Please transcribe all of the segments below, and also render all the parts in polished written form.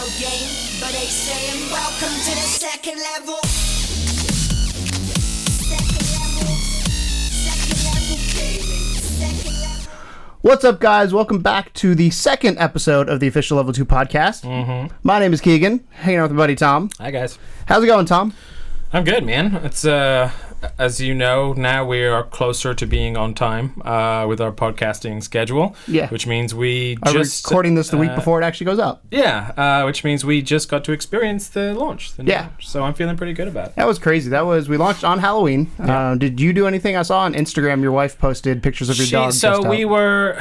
video game, but they saying welcome to the second level. Second level gaming. Second level. What's up, guys? Welcome back to the second episode of the official Level 2 podcast. Mm-hmm. My name is Keegan, hanging out with my buddy Tom. Hi, guys. How's it going, Tom? I'm good, man. It's as you know, now we are closer to being on time with our podcasting schedule. Yeah. Which means we Are just recording this the week before it actually goes up. Yeah. Which means we just got to experience the launch. Launch. So I'm feeling pretty good about it. That was crazy. We launched on Halloween. Yeah. Did you do anything? I saw on Instagram your wife posted pictures of your dog. So we were.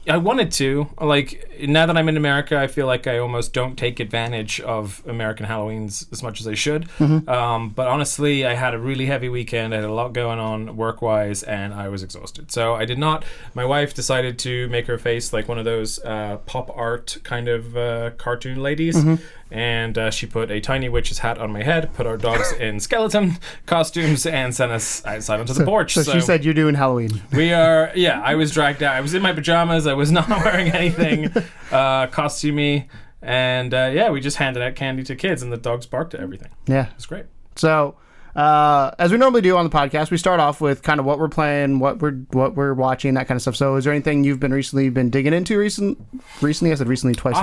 I wanted to. Like, now that I'm in America, I feel like I almost don't take advantage of American Halloweens as much as I should. Mm-hmm. But honestly, I had a really heavy weekend. I had a lot going on work-wise, and I was exhausted. So I did not. My wife decided to make her face like one of those pop art kind of cartoon ladies. Mm-hmm. And she put a tiny witch's hat on my head, put our dogs in skeleton costumes, and sent us outside onto the porch. So she said you're doing Halloween. We are, yeah, I was dragged out. I was in my pajamas. I was not wearing anything costumey. And we just handed out candy to kids, and the dogs barked at everything. Yeah. It's great. So, as we normally do on the podcast, we start off with kind of what we're playing, what we're watching, that kind of stuff. So, is there anything you've been digging into recently? I said recently twice.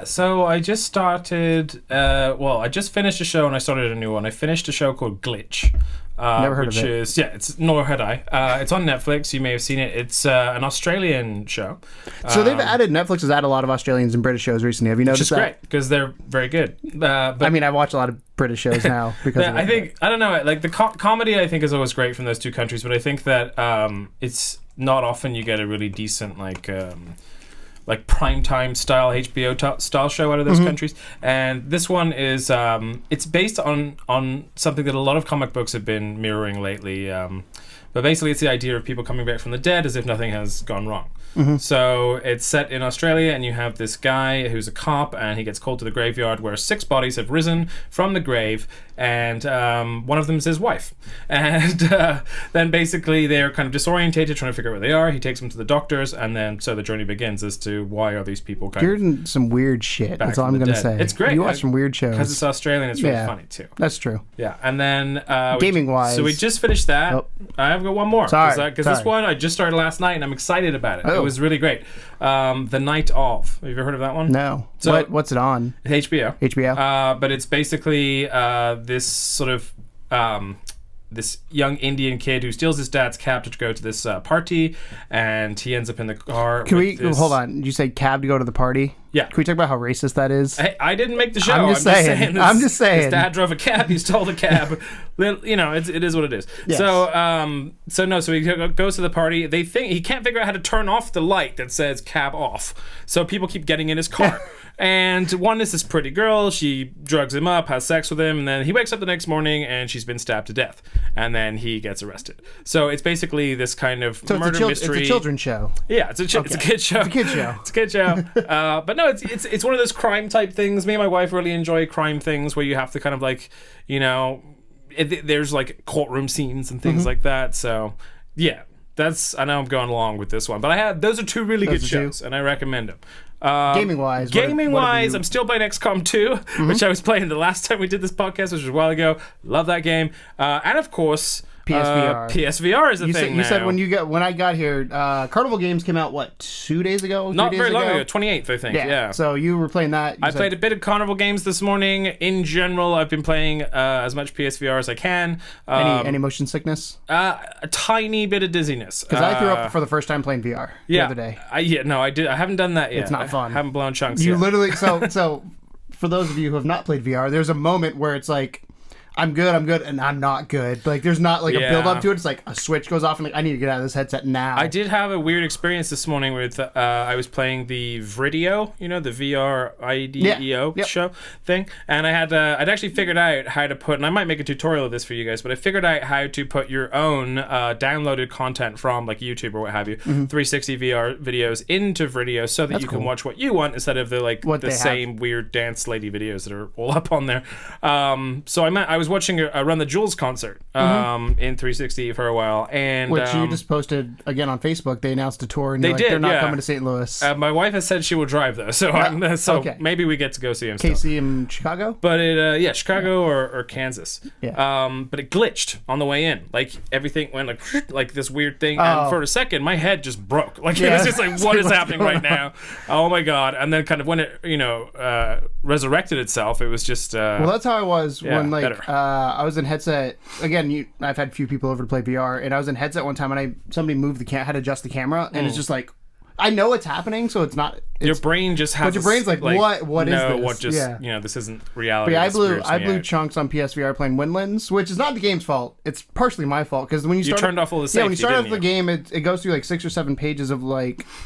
So I just started. I just finished a show and I started a new one. I finished a show called Glitch. Never heard of it. Nor had I. It's on Netflix. You may have seen it. It's an Australian show. So Netflix has added a lot of Australians and British shows recently. Have you noticed that? Which is great because they're very good. But I mean, I watch a lot of British shows now because of it. I don't know. Like the comedy, I think is always great from those two countries. But I think that it's not often you get a really decent like primetime style HBO style show out of those countries. And this one is it's based on something that a lot of comic books have been mirroring lately. But basically it's the idea of people coming back from the dead as if nothing has gone wrong. Mm-hmm. So it's set in Australia, and you have this guy who's a cop, and he gets called to the graveyard where 6 bodies have risen from the grave, and one of them is his wife. And then basically they're kind of disorientated, trying to figure out where they are. He takes them to the doctors, and then so the journey begins as to why are these people You're in some weird shit. That's all I'm going to say. It's great. You watch some weird shows. Because it's Australian, it's really funny too. That's true. Yeah, and then gaming-wise. So we just finished that. Oh. I've got one more. Sorry. Because this one I just started last night, and I'm excited about it. Oh. It was really great. The Night Of. Have you ever heard of that one? No. So what's it on? HBO. HBO. But it's basically this sort of this young Indian kid who steals his dad's cab to go to this party, and he ends up in the car. Hold on? Did you say cab to go to the party? Yeah. Can we talk about how racist that is? Hey, I didn't make the show. I'm just saying. His dad drove a cab. He stole the cab. You know, it is what it is. Yes. So he goes to the party. They think he can't figure out how to turn off the light that says cab off. So people keep getting in his car. And one is this pretty girl. She drugs him up, has sex with him, and then he wakes up the next morning and she's been stabbed to death. And then he gets arrested. So it's basically this kind of murder mystery. It's a children's show. Yeah, it's a kid show. It's a kid show. It's a kid show. But no, it's one of those crime type things. Me and my wife really enjoy crime things where you have to kind of like, you know, there's like courtroom scenes and things like that. So yeah, I know I'm going along with this one, but those are 2 really good shows, and I recommend them. Gaming wise, I'm still playing XCOM 2, which I was playing the last time we did this podcast, which was a while ago. Love that game, and of course. PSVR. PSVR is a thing You said when I got here, Carnival Games came out, 2 days ago? Not very long ago, 28th, I think. Yeah. So you were playing that. I played a bit of Carnival Games this morning. In general, I've been playing as much PSVR as I can. Any motion sickness? A tiny bit of dizziness. Because I threw up for the first time playing VR the other day. I did. I haven't done that yet. It's not fun. I haven't blown chunks You yet. literally, so for those of you who have not played VR, there's a moment where it's like, I'm good, and I'm not good. Like, there's not like a build up to it. It's like a switch goes off, and like I need to get out of this headset now. I did have a weird experience this morning with I was playing the Video, you know, the VRIDEO show thing, and I'd actually figured out how to put, and I might make a tutorial of this for you guys, but I figured out how to put your own downloaded content from like YouTube or what have you, 360 VR videos into Video, so that you can watch what you want instead of the same weird dance lady videos that are all up on there. So I was was watching a Run the Jewels concert in 360 for a while, and which you just posted again on Facebook. They announced a tour, and they're not coming to St. Louis. My wife has said she will drive though, so okay. Maybe we get to go see him. KC in Chicago, but it Chicago or Kansas. Yeah. But it glitched on the way in. Like everything went like this weird thing, and for a second my head just broke. Like it was just like, what is happening right now? Oh my god! And then kind of when it resurrected itself, it was just. Well, that's how I was when I was in headset again. I've had a few people over to play VR, and I was in headset one time, and somebody moved had to adjust the camera, and it's just like I know it's happening, so it's not. Your brain just has. But your brain's like what is this? What just this isn't reality. But yeah, I blew chunks on PSVR playing Windlands, which is not the game's fault. It's partially my fault because when you turned off all the safety. Yeah, when you start off the game, it goes through like 6 or 7 pages of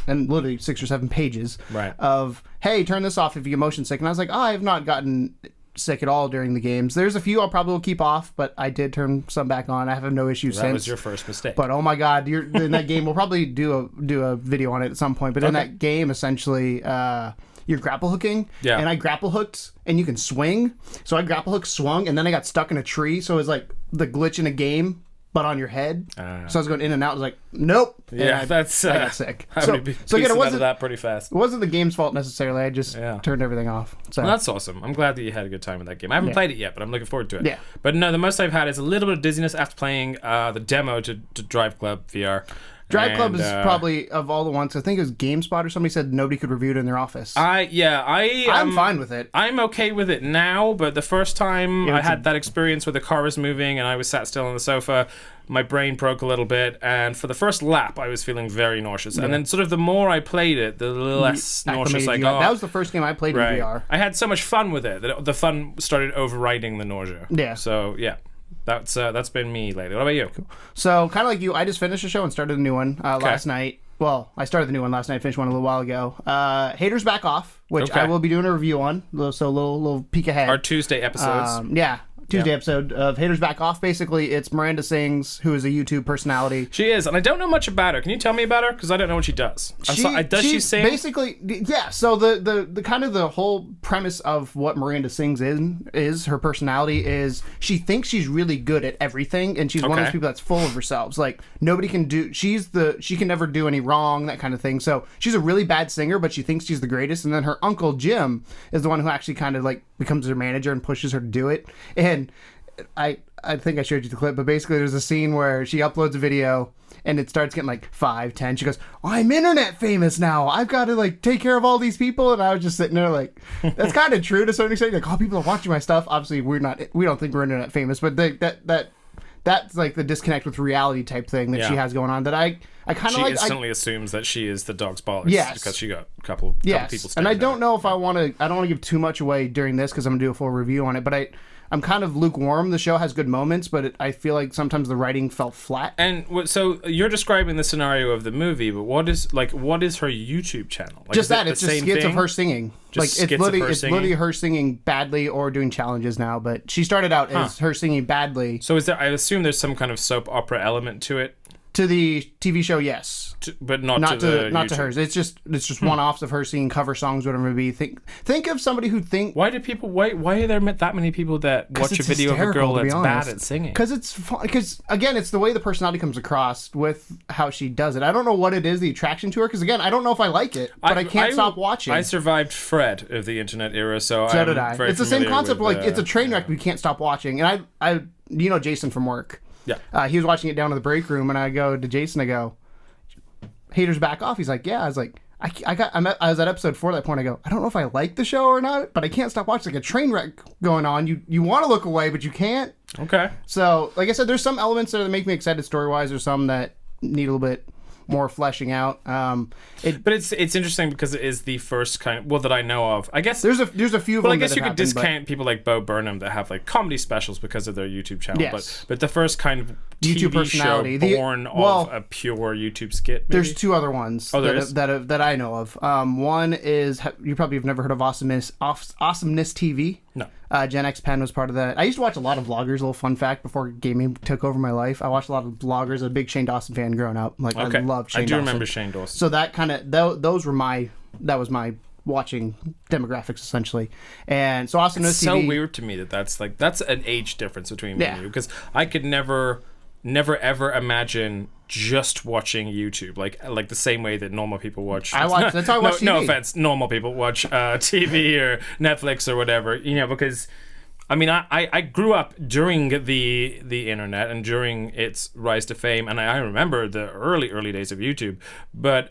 and literally 6 or 7 pages of hey, turn this off if you get motion sick, and I was like, I have not gotten sick at all during the games. There's a few I'll probably keep off, but I did turn some back on. I have no issues since. That was your first mistake. But oh my god, in that game, we'll probably do a video on it at some point. But in that game, essentially, you're grapple hooking, and I grapple hooked, and you can swing. So I grapple hooked, swung, and then I got stuck in a tree. So it was like the glitch in a game, but on your head. So I was going in and out. I was like, nope. Yeah, I got sick. So again, it wasn't that pretty fast. It wasn't the game's fault necessarily. I just turned everything off. So well, that's awesome. I'm glad that you had a good time with that game. I haven't played it yet, but I'm looking forward to it. Yeah. But no, the most I've had is a little bit of dizziness after playing the demo to Drive Club VR. Drive Club is probably, of all the ones, I think it was GameSpot or somebody said nobody could review it in their office. I'm fine with it. I'm okay with it now, but the first time I had that experience where the car was moving and I was sat still on the sofa, my brain broke a little bit, and for the first lap, I was feeling very nauseous. And then sort of the more I played it, the less nauseous I got. That was the first game I played in VR. I had so much fun with it that the fun started overriding the nausea. Yeah. So, yeah. That's been me lately. What about you? Cool. So, kind of like you, I just finished the show and started a new one last night. Well, I started the new one last night, finished one a little while ago. Haters Back Off, which I will be doing a review on. So a little peek ahead. Our Tuesday episodes. Tuesday episode of Haters Back Off. Basically, it's Miranda Sings, who is a YouTube personality. She is, and I don't know much about her. Can you tell me about her? Because I don't know what she does. Does she sing? Basically, yeah. So the kind of the whole premise of what Miranda Sings is her personality is she thinks she's really good at everything, and she's one of those people that's full of herself. Like nobody can do. She can never do any wrong, that kind of thing. So she's a really bad singer, but she thinks she's the greatest. And then her uncle Jim is the one who actually kind of like becomes her manager and pushes her to do it. And I think I showed you the clip, but basically there's a scene where she uploads a video and it starts getting like 5, 10. She goes, I'm internet famous now. I've got to like take care of all these people. And I was just sitting there like, that's kind of true to some extent. Like, oh, people are watching my stuff. Obviously, we don't think we're internet famous, but that's like the disconnect with reality type thing that she has going on that I kind of like. She instantly assumes that she is the dog's bollocks. Yes. Because she got a couple people. And I don't know if I don't want to give too much away during this because I'm going to do a full review on it, but I'm kind of lukewarm. The show has good moments, but I feel like sometimes the writing felt flat. And so you're describing the scenario of the movie, but what is her YouTube channel? Like, just that it's just skits of her singing. Just like it's literally her singing badly or doing challenges now. But she started out as her singing badly. So I assume there's some kind of soap opera element to it. To the TV show, yes, but not to hers. It's just one-offs of her singing cover songs, whatever it may be. Think of somebody who Why are there that many people that watch a video of a girl that's bad at singing? Because it's fun. Because again, it's the way the personality comes across with how she does it. I don't know what it is, the attraction to her. Because again, I don't know if I like it, but I can't stop watching. I survived Fred of the internet era, so did I. It's the same concept. Like it's a train wreck, but you can't stop watching. And I Jason from work. Yeah. He was watching it down in the break room, and I go to Jason, I go, Haters Back Off. He's like, yeah. I was like, I was at episode 4 at that point. I go, I don't know if I like the show or not, but I can't stop watching. Like a train wreck going on. You want to look away, but you can't. Okay. So, like I said, there's some elements that make me excited story-wise. There's some that need a little bit more fleshing out. But it's interesting because it is the first kind that I know of. I guess there's a few of them. I guess you could discount people like Bo Burnham that have like comedy specials because of their YouTube channel. Yes. But the first kind of YouTube TV personality show born of a pure YouTube skit. Maybe? There's 2 other ones that I know of. One is you probably have never heard of Awesomeness TV. No. Gen X Pen was part of that. I used to watch a lot of vloggers. A little fun fact: before gaming took over my life, I watched a lot of vloggers. A big Shane Dawson fan growing up. I loved Shane Dawson. I do remember Shane Dawson. So that kind of those were that was my watching demographics essentially. And so Austin Knows It's so TV, weird to me that's an age difference between me and you, because I could never ever imagine just watching YouTube like the same way that normal people watch. That's how I watch TV. No offense, normal people watch TV or Netflix or whatever, because I mean, I grew up during the internet and during its rise to fame, and I remember the early days of YouTube. But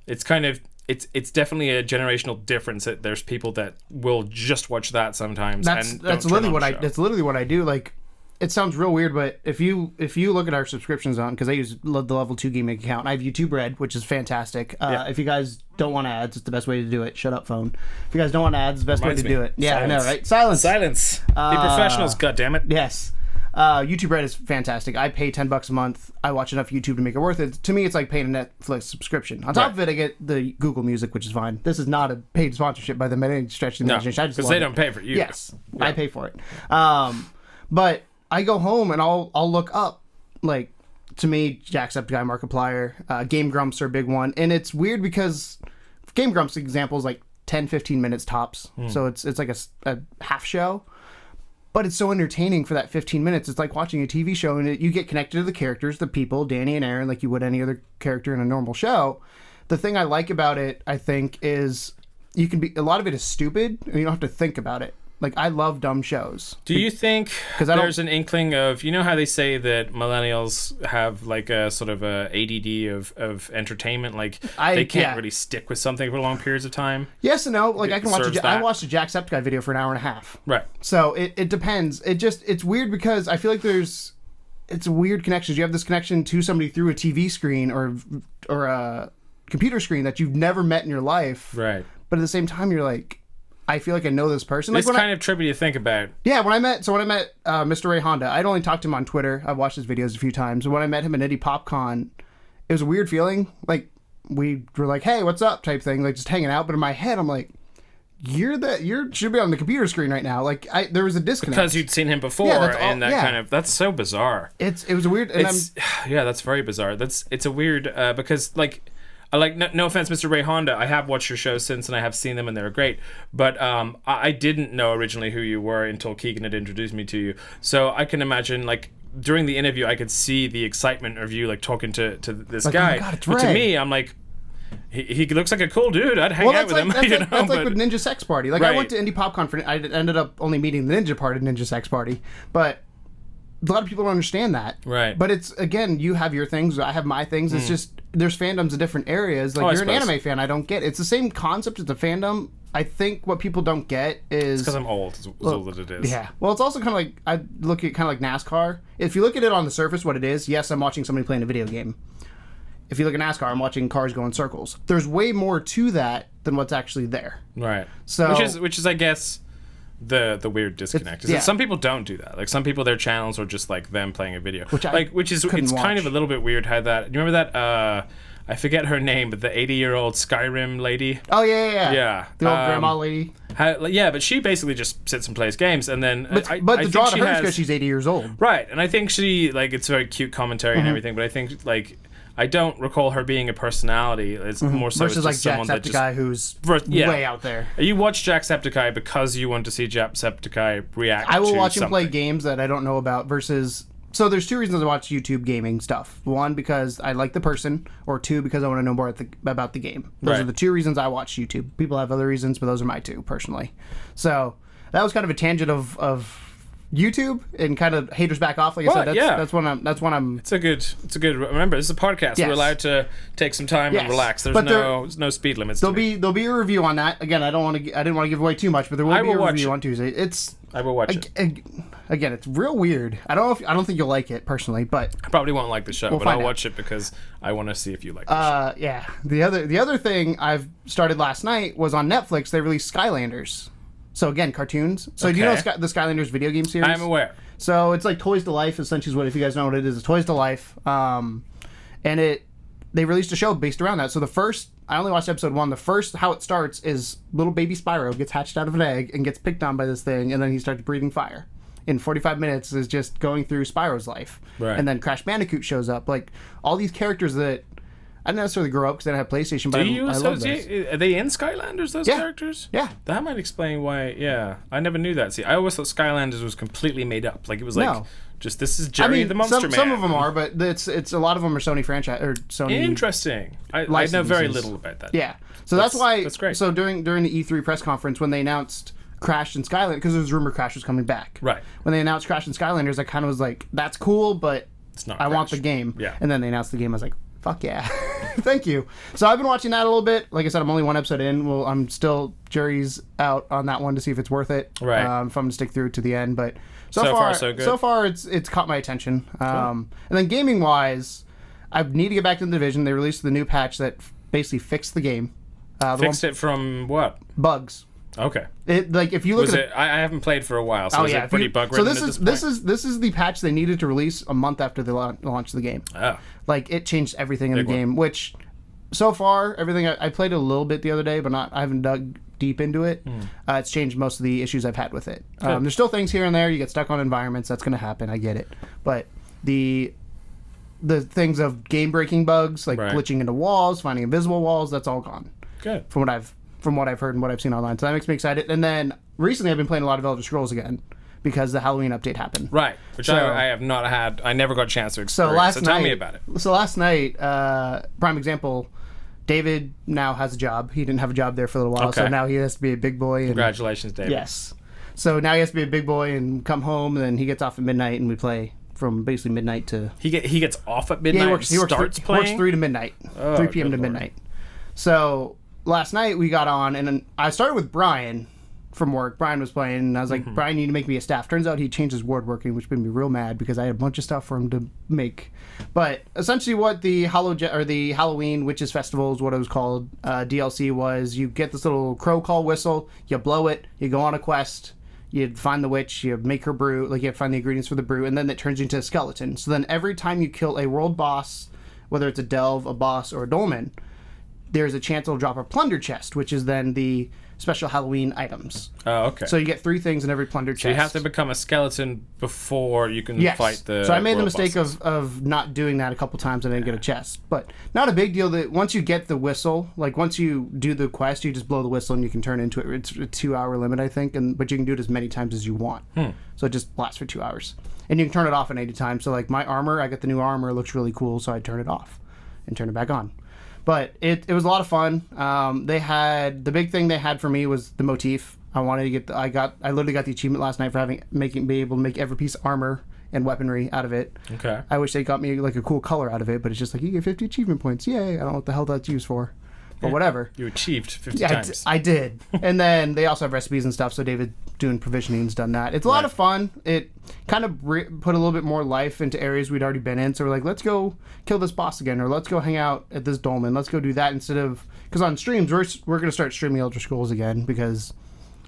it's kind of it's definitely a generational difference that there's people that will just watch that sometimes. That's literally what I do. Like, it sounds real weird, but if you look at our subscriptions on, because I use the level 2 gaming account, I have YouTube Red, which is fantastic. If you guys don't want ads, it's the best way to do it. Shut up, phone. If you guys don't want ads, it's the best way to do it. Yeah, Silence. I know, right? Silence. Be professionals, goddammit. Yes. YouTube Red is fantastic. I pay $10 a month. I watch enough YouTube to make it worth it. To me, it's like paying a Netflix subscription. On top of it, I get the Google Music, which is fine. This is not a paid sponsorship by them by any stretch of the imagination. I just because they don't pay for you. Yes, I pay for it. But I go home and I'll look up, like, to me, Jacksepticeye, Markiplier, Game Grumps are a big one. And it's weird because Game Grumps example is like 10, 15 minutes tops. So it's like a half show. But it's so entertaining for that 15 minutes. It's like watching a TV show, and you get connected to the characters, the people, Danny and Aaron, like you would any other character in a normal show. The thing I like about it, I think, is a lot of it is stupid, and you don't have to think about it. Like, I love dumb shows. Do you think there's an inkling of, how they say that millennials have like a sort of a ADD of entertainment, like they can't really stick with something for long periods of time? Yes and no. Like, I watched a Jacksepticeye video for an hour and a half. Right. So it depends. It's weird because I feel like it's weird connections. You have this connection to somebody through a TV screen or a computer screen that you've never met in your life. Right. But at the same time, you're like, I feel like I know this person. It's kind of trippy to think about. Yeah, when I met Mr. Ray Honda, I'd only talked to him on Twitter. I've watched his videos a few times. And when I met him at Indie PopCon, it was a weird feeling. Like, we were like, hey, what's up type thing, like just hanging out. But in my head, I'm like, you should be on the computer screen right now. Like, there was a disconnect. Because you'd seen him before, that's so bizarre. It was a weird. That's very bizarre. It's a weird because like. No offense, Mr. Ray Honda. I have watched your shows since, and I have seen them, and they're great. But I didn't know originally who you were until Keegan had introduced me to you. So I can imagine, like, during the interview, I could see the excitement of you, like, talking to this guy. Oh my God, it's but Ray. to me, I'm like, he looks like a cool dude. I'd hang out with him. That's like with Ninja Sex Party. Like, right. I went to Indie PopCon I ended up only meeting the Ninja part of Ninja Sex Party, but a lot of people don't understand that. Right. But it's, again, you have your things, I have my things. It's just, there's fandoms in different areas. Like, you're an anime fan, I don't get it. It's the same concept as a fandom. I think what people don't get is... It's because I'm old, is all that it is. Yeah. Well, it's also kind of like, I look at kind of like NASCAR. If you look at it on the surface, what it is, yes, I'm watching somebody playing a video game. If you look at NASCAR, I'm watching cars go in circles. There's way more to that than what's actually there. Right. So, which is I guess... the weird disconnect is that some people don't do that. Like, some people, their channels are just like them playing a video, it's kind of a little bit weird how that. Do you remember that? I forget her name, but the 80-year-old Skyrim lady. Oh yeah. The old grandma lady. But she basically just sits and plays games, and then but the draw to her is because she's 80 years old, right? And I think she it's very cute commentary and everything, but I think like. I don't recall her being a personality. It's more so versus like Jacksepticeye, who's way out there. You watch Jacksepticeye because you want to see Jacksepticeye react. I will to watch something. him play games that I don't know about. Versus, so there's two reasons I watch YouTube gaming stuff. One, because I like the person, or two, because I want to know more about the game. Those are the two reasons I watch YouTube. People have other reasons, but those are my two personally. So that was kind of a tangent of YouTube and kind of haters back off. Like I said, that's when I'm. It's a good. Remember, this is a podcast. Yes. We're allowed to take some time and relax. There's no speed limits. There'll be a review on that. Again, I didn't want to give away too much, but there will be a review on Tuesday. I will watch it. Again, it's real weird. I don't think you'll like it personally, but I probably won't like the show. But I'll watch it because I want to see if you like the show. Yeah. The other thing I've started last night was on Netflix. They released Skylanders. So again, cartoons. So do you know the Skylanders video game series? I'm aware. So it's like Toys to Life, essentially. If you guys know what it is, it's Toys to Life. And they released a show based around that. So I only watched episode 1. The first, how it starts is little baby Spyro gets hatched out of an egg and gets picked on by this thing, and then he starts breathing fire. In 45 minutes is just going through Spyro's life. Right. And then Crash Bandicoot shows up. Like, all these characters that I didn't necessarily grow up because I didn't have PlayStation, but Do you I love those. associate? Are they in Skylanders? Those characters? Yeah. That might explain why. Yeah, I never knew that. See, I always thought Skylanders was completely made up. Like it was like just this is Jerry the Monster Man. Some of them are, but it's a lot of them are Sony franchise or Sony. Interesting. I know very little about that. Yeah. So that's why. That's great. So during the E3 press conference when they announced Crash and Skylanders, because there was rumor Crash was coming back. Right. When they announced Crash and Skylanders, I kind of was like, that's cool, but It's not I want Crash. the game. Yeah. And then they announced the game. I was like, fuck yeah. Thank you. So I've been watching that a little bit. Like I said, I'm only one episode in. Well, I'm still, jury's out on that one to see if it's worth it. Right. If I'm going to stick through it to the end. But So far, so good. So far, it's caught my attention. And then gaming-wise, I need to get back to the Division. They released the new patch that basically fixed the game. Fixed it from what? Bugs. Okay. It like if you look Was at it? I haven't played for a while, so is it pretty bug so ridden at this point? this is the patch they needed to release a month after the launch of the game. Oh. Like it changed everything in the Big one. game, which so far everything I played a little bit the other day, but I haven't dug deep into it. It's changed most of the issues I've had with it. There's still things here and there. You get stuck on environments. That's going to happen. I get it, but the things of game breaking bugs like glitching into walls, finding invisible walls, that's all gone. Good. From what I've heard and what I've seen online. So that makes me excited. And then recently I've been playing a lot of Elder Scrolls again because the Halloween update happened. Right. Which I have not had. I never got a chance to So experience. last night, tell me about it. So last night, prime example, David now has a job. He didn't have a job there for a little while, so Okay. now he has to be a big boy. And, Congratulations, David. yes. So now he has to be a big boy and come home, and then he gets off at midnight, and we play from basically midnight to... He gets off at midnight. Yeah, he works playing. 3 to midnight. Oh, 3 p.m. to good Lord. midnight. So last night we got on, and then I started with Brian from work. Brian was playing, and I was like, Brian, you need to make me a staff. Turns out he changed his ward working, which made me real mad because I had a bunch of stuff for him to make. But essentially what the Halloween Witches Festival is what it was called, DLC was, you get this little crow call whistle, you blow it, you go on a quest, you find the witch, you make her brew, like you have to find the ingredients for the brew, and then it turns you into a skeleton. So then every time you kill a world boss, whether it's a delve, a boss, or a dolmen, there's a chance it'll drop a plunder chest, which is then the special Halloween items. Oh, okay. So you get 3 things in every plunder chest. So you have to become a skeleton before you can fight the. So I made the world mistake bosses. of not doing that a couple times and I didn't get a chest. But not a big deal that once you get the whistle, like once you do the quest, you just blow the whistle and you can turn into it. It's a 2-hour limit, I think, but you can do it as many times as you want. So it just lasts for 2 hours. And you can turn it off at any time. So like my armor, I got the new armor, it looks really cool, so I turn it off and turn it back on. But it was a lot of fun. They had the big thing they had for me was the motif. I wanted to get I literally got the achievement last night for being able to make every piece of armor and weaponry out of it. Okay. I wish they got me like a cool color out of it, but it's just like you get 50 achievement points. Yay! I don't know what the hell that's used for, but whatever. You achieved 50 Yeah, times. I did. And then they also have recipes and stuff, so David doing provisioning's done that. It's a lot of fun. It kind of put a little bit more life into areas we'd already been in, so we're like, let's go kill this boss again, or let's go hang out at this dolmen. Let's go do that instead of... Because on streams, we're going to start streaming Elder Scrolls again, because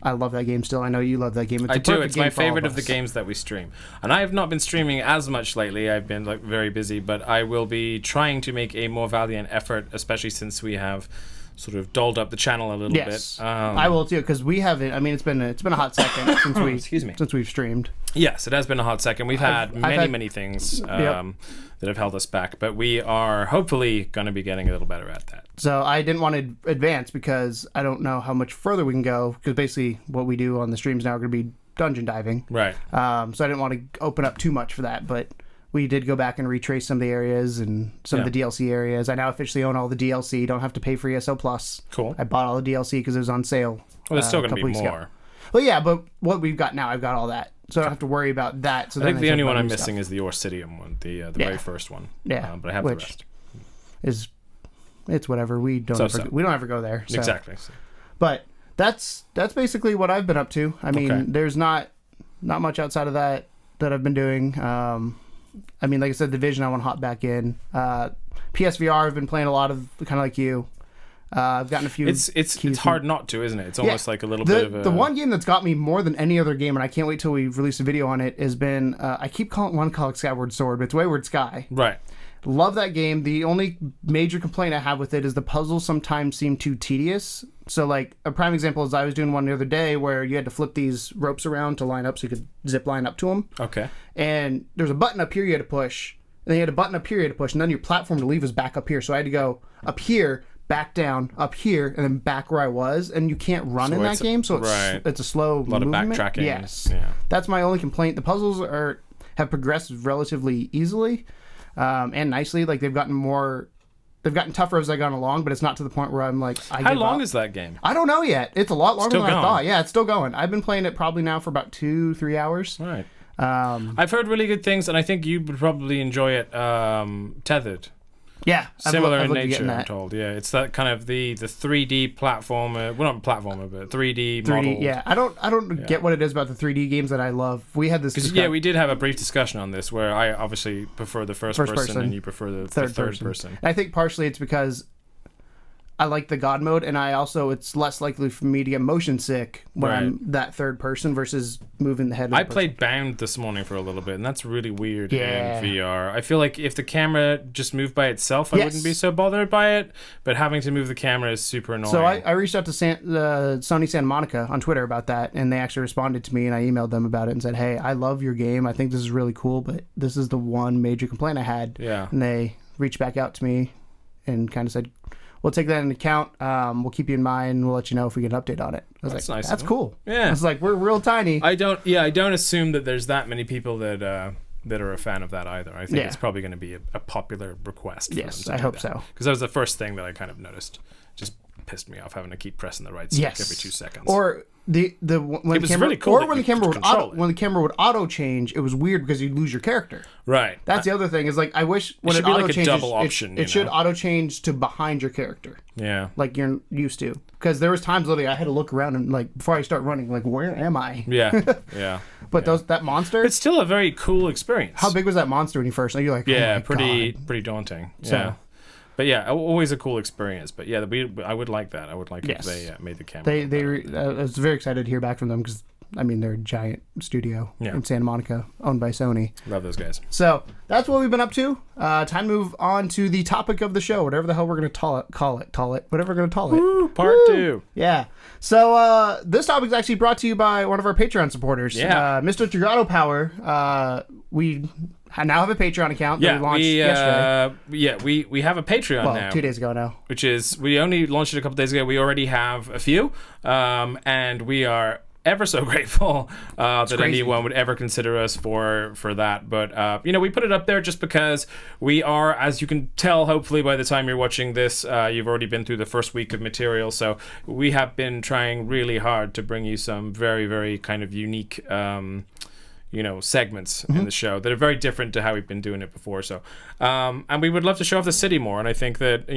I love that game still. I know you love that game. It's I a do. perfect It's game my for all favorite of the us. games that we stream. And I have not been streaming as much lately. I've been like very busy, but I will be trying to make a more valiant effort, especially since we have sort of dolled up the channel a little Yes, bit. I will too, because we haven't... I mean, it's been a hot second since we Excuse me. since we've streamed. Yes, it has been a hot second. We've had many things that have held us back, but we are hopefully going to be getting a little better at that. So I didn't want to advance because I don't know how much further we can go, because basically what we do on the streams now are going to be dungeon diving. Right. So I didn't want to open up too much for that, but we did go back and retrace some of the areas and some of the DLC areas. I now officially own all the DLC. Don't have to pay for ESO Plus. Cool. I bought all the DLC because it was on sale. Well, there's still going to couple be weeks more. ago. Well, yeah, but what we've got now, I've got all that. So I don't have to worry about that. So I think the only one I'm missing is is the Orcidium one, the very first one. Yeah, but I have the rest. It's whatever. We don't ever go there. So. Exactly. But that's basically what I've been up to. I mean, there's not much outside of that I've been doing. I mean, like I said, Division I want to hop back in. PSVR I've been playing a lot of, kind of like you. I've gotten a few. It's hard not to, isn't it? It's almost like a little bit of a... The one game that's got me more than any other game, and I can't wait till we release a video on it, has been I keep calling it Skyward Sword, but it's Wayward Sky. Right. Love that game. The only major complaint I have with it is the puzzles sometimes seem too tedious. So, like, a prime example is I was doing one the other day where you had to flip these ropes around to line up so you could zip line up to them. Okay. And there's a button up here you had to push, then you had a button up here you had to push, and then your platform to leave was back up here. So I had to go up here, back down, up here, and then back where I was. And you can't run in that game, so it's a slow a lot movement. of backtracking. Yes. Yeah. That's my only complaint. The puzzles have progressed relatively easily and nicely. Like, they've gotten tougher as I've gone along, but it's not to the point where I'm like, How long is that game? I don't know yet. It's a lot longer Still than going. I thought. Yeah, it's still going. I've been playing it probably now for about 2-3 hours. Right. I've heard really good things, and I think you would probably enjoy it. Tethered. Yeah, Similar I've in looked at getting nature, I'm that. told. Yeah, it's that kind of the 3D platformer. Well, not platformer, but 3D 3D, model. yeah. I don't get what it is about the 3D games that I love. We had this discussion. We did have a brief discussion on this where I obviously prefer the first person and you prefer the third person. I think partially it's because I like the God mode, and it's less likely for me to get motion sick when I'm that third person versus moving the head. I played Bound this morning for a little bit, and that's really weird in Yeah. VR. I feel like if the camera just moved by itself, I wouldn't be so bothered by it, but having to move the camera is super annoying. So I reached out to Sony Santa Monica on Twitter about that, and they actually responded to me, and I emailed them about it and said, hey, I love your game. I think this is really cool, but this is the one major complaint I had. Yeah. And they reached back out to me and kind of said, we'll take that into account. We'll keep you in mind. We'll let you know if we get an update on it. I was That's like, nice that's of them. cool. Yeah. It's like, we're real tiny. I don't assume that there's that many people that are a fan of that either. I think it's probably going to be a popular request. Yes, I hope so. Because that was the first thing that I kind of noticed. Just pissed me off having to keep pressing the right stick every 2 seconds. Or when It was the camera, really cool or that when the you camera could would control it. when the camera would auto change, it was weird because you'd lose your character. Right. That's the other thing is like I wish when should it be auto like a changes, double option, it you should know? auto change to behind your character. Yeah. Like you're used to. Because there was times literally I had to look around and like before I start running, like where am I? Yeah. Yeah. But that monster. It's still a very cool experience. How big was that monster when you first? You're like, Yeah, oh my pretty God. daunting. Yeah. So- But yeah, always a cool experience. But yeah, I would like that. I would like if they made the camera. I was very excited to hear back from them because I mean they're a giant studio in Santa Monica, owned by Sony. Love those guys. So that's what we've been up to. Time to move on to the topic of the show, whatever the hell we're going to call it, whatever we're going to call it. Woo, part 2. Yeah. So this topic is actually brought to you by one of our Patreon supporters, Yeah. Mr. Gigato Power. We now have a Patreon account that we launched yesterday. We have a Patreon Well, now. 2 days ago now. Which is, we only launched it a couple days ago. We already have a few, and we are ever so grateful that crazy. anyone would ever consider us for that. But we put it up there just because we are, as you can tell, hopefully by the time you're watching this, you've already been through the first week of material. So we have been trying really hard to bring you some very, very kind of unique segments in the show that are very different to how we've been doing it before. So and we would love to show off the city more, and I think that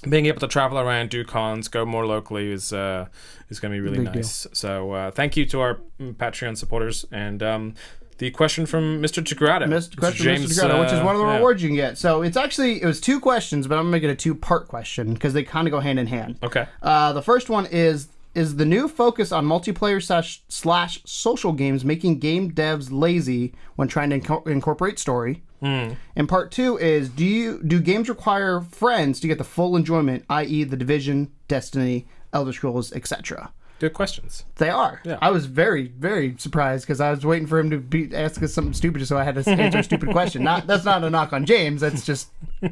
being able to travel around, do cons, go more locally is going to be really nice. So thank you to our Patreon supporters. And the question from Mr. Chigrata. Mr. Chigrata, which is one of the rewards you can get. So it was 2 questions, but I'm going to make it a 2-part question because they kind of go hand in hand. Okay. The first one is the new focus on multiplayer slash social games making game devs lazy when trying to incorporate story? And part 2 is do games require friends to get the full enjoyment, i.e. The Division, Destiny, Elder Scrolls, etc.? Good questions. They are. Yeah. I was very, very surprised because I was waiting for him to ask us something stupid, so I had to answer a stupid question. That's not a knock on James. That's just You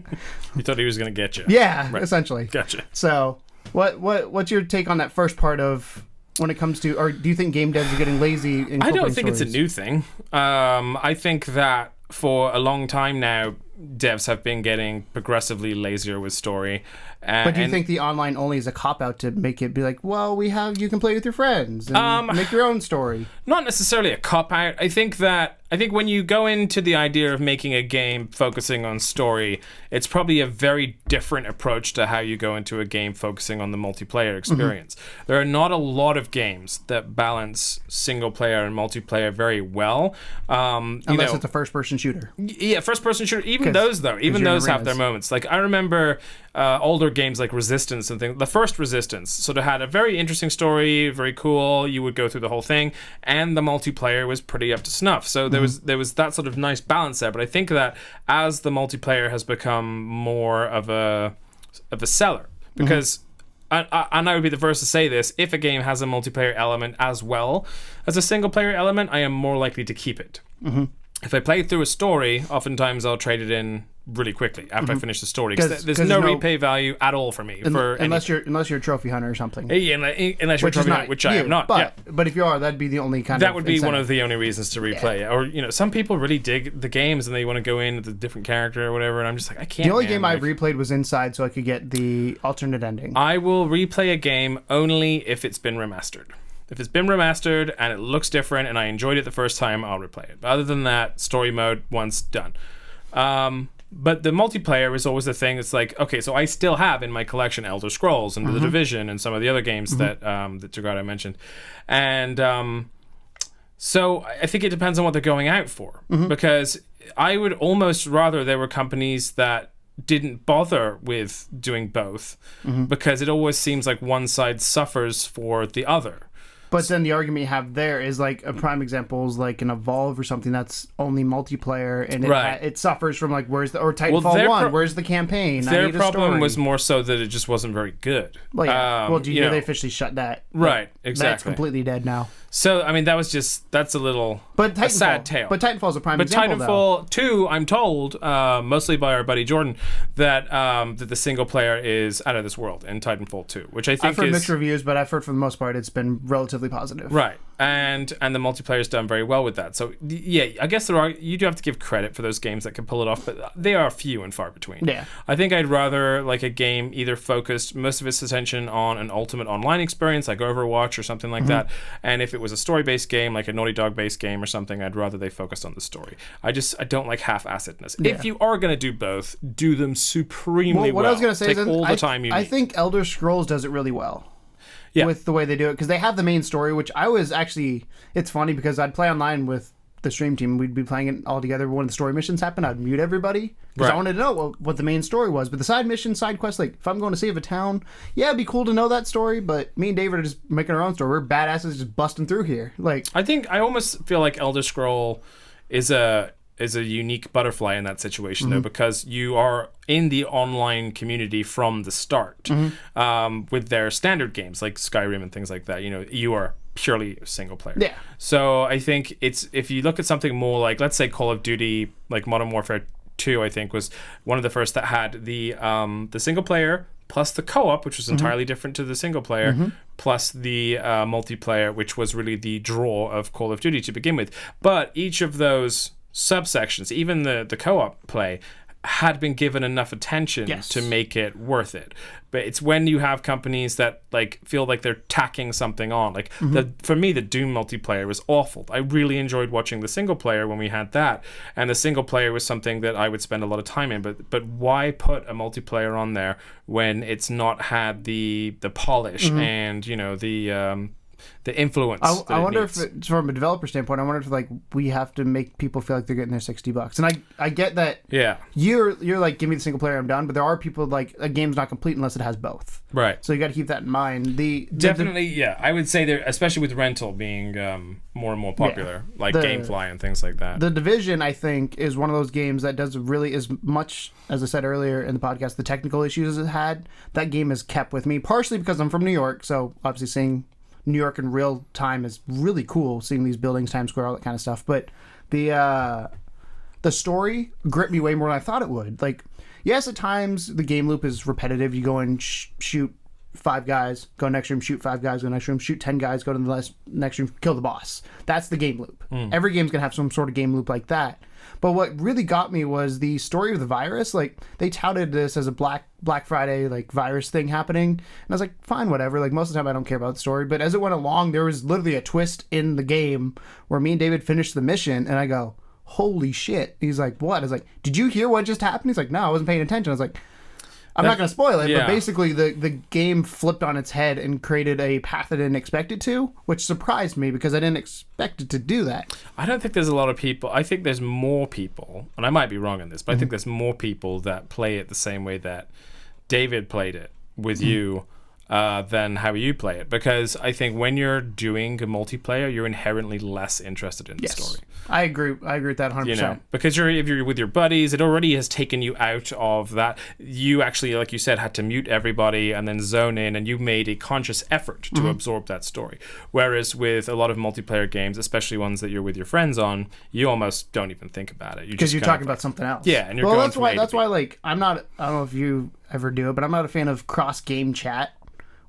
thought he was going to get you. yeah, Right. essentially. Gotcha. So, what's your take on that first part of when it comes to, or do you think game devs are getting lazy? I don't think it's a new thing. I think that for a long time now, devs have been getting progressively lazier with story. But do you think the online only is a cop-out to make it be like, well, you can play with your friends and make your own story? Not necessarily a cop-out. I think when you go into the idea of making a game focusing on story, it's probably a very different approach to how you go into a game focusing on the multiplayer experience. There are not a lot of games that balance single-player and multiplayer very well. Unless it's a first-person shooter. Yeah, first-person shooter. Even those have their moments. Like, I remember older games like Resistance and things. The first Resistance sort of had a very interesting story, very cool. You would go through the whole thing, and the multiplayer was pretty up to snuff. So there was that sort of nice balance there. But I think that as the multiplayer has become more of a seller, because and I would be the first to say this, if a game has a multiplayer element as well as a single player element, I am more likely to keep it. if I play through a story, oftentimes I'll trade it in really quickly after I finish the story. Because there's no replay value at all for me. Unless you're a trophy hunter or something. Yeah, unless you're a trophy hunter, which I am not. But if you are, that'd be the only kind of that would be one of the only reasons to replay it. Or, some people really dig the games and they want to go in with a different character or whatever, and I'm just like, I can't. The only game I replayed was Inside, so I could get the alternate ending. I will replay a game only if it's been remastered. If it's been remastered and it looks different and I enjoyed it the first time, I'll replay it. But other than that, story mode, once done. But the multiplayer is always the thing. It's like, okay, so I still have in my collection Elder Scrolls and The Division and some of the other games that Jagata mentioned. And so I think it depends on what they're going out for. Because I would almost rather there were companies that didn't bother with doing both, because it always seems like one side suffers for the other. But then the argument you have there is like a prime example is like an Evolve or something that's only multiplayer, and it suffers from like Titanfall 1, where's the campaign? Their problem was more so that it just wasn't very good. Well, yeah. Do you know they officially shut that? Right, exactly. That's completely dead now. So, I mean, that's a little a sad tale. But Titanfall's a prime example, Titanfall 2, I'm told, mostly by our buddy Jordan, that the single player is out of this world in Titanfall 2, which I think I've heard mixed reviews, but I've heard for the most part it's been relatively positive. Right. And the multiplayer's done very well with that. So, yeah, I guess you do have to give credit for those games that can pull it off, but they are few and far between. Yeah. I think I'd rather like a game either focused most of its attention on an ultimate online experience like Overwatch or something like that, and if it was a story-based game like a Naughty Dog-based game or something, I'd rather they focused on the story. I don't like half-assedness. Yeah. If you are going to do both, do them supremely well. What I was going to say Take is all the time you need. I think Elder Scrolls does it really well. Yeah. With the way they do it, because they have the main story, which I was actually, it's funny because I'd play online with the stream team, we'd be playing it all together. When the story missions happen, I'd mute everybody because I wanted to know what the main story was. But the side mission, side quest, like if I'm going to save a town, yeah, it'd be cool to know that story. But me and David are just making our own story. We're badasses just busting through here. Like I almost feel like Elder Scroll is a unique butterfly in that situation though, because you are in the online community from the start with their standard games like Skyrim and things like that. You are purely single player. Yeah. So I think if you look at something more like, let's say Call of Duty, like Modern Warfare 2, I think was one of the first that had the single player plus the co-op, which was entirely different to the single player, plus the multiplayer, which was really the draw of Call of Duty to begin with. But each of those subsections, even the co-op play, had been given enough attention to make it worth it. But it's when you have companies that like feel like they're tacking something on. Like for me, the Doom multiplayer was awful. I really enjoyed watching the single player when we had that, and the single player was something that I would spend a lot of time in. But why put a multiplayer on there when it's not had the polish and the influence? I wonder if from a developer standpoint, I wonder if like we have to make people feel like they're getting their $60. And I get that. Yeah. You're like, give me the single player, I'm done. But there are people like a game's not complete unless it has both. Right. So you got to keep that in mind. Definitely, I would say there, especially with rental being more and more popular, like GameFly and things like that. The Division, I think, is one of those games that does really as much, as I said earlier in the podcast, the technical issues it had. That game has kept with me, partially because I'm from New York, so obviously seeing New York in real time is really cool, seeing these buildings, Times Square, all that kind of stuff. But the story gripped me way more than I thought it would. Like, yes, at times the game loop is repetitive. You go and shoot 5 guys, go next room, shoot 5 guys, go next room, shoot 10 guys, go to the next room, kill the boss. That's the game loop. Every game's gonna have some sort of game loop like that. But what really got me was the story of the virus. Like, they touted this as a Black Friday, like, virus thing happening. And I was like, fine, whatever. Like, most of the time I don't care about the story. But as it went along, there was literally a twist in the game where me and David finished the mission, and I go, holy shit. He's like, what? I was like, did you hear what just happened? He's like, no, I wasn't paying attention. I was like, I'm not going to spoil it, but basically the game flipped on its head and created a path I didn't expect it to, which surprised me because I didn't expect it to do that. I don't think there's a lot of people. I think there's more people, and I might be wrong on this, but I think there's more people that play it the same way that David played it with you, than how you play it, because I think when you're doing a multiplayer, you're inherently less interested in the story. I agree with that 100%. You know, because if you're with your buddies, it already has taken you out of that. You actually, like you said, had to mute everybody and then zone in, and you made a conscious effort to absorb that story. Whereas with a lot of multiplayer games, especially ones that you're with your friends on, you almost don't even think about it. Because you're talking about something else. Yeah, and you're going that's why like I don't know if you ever do it, but I'm not a fan of cross game chat,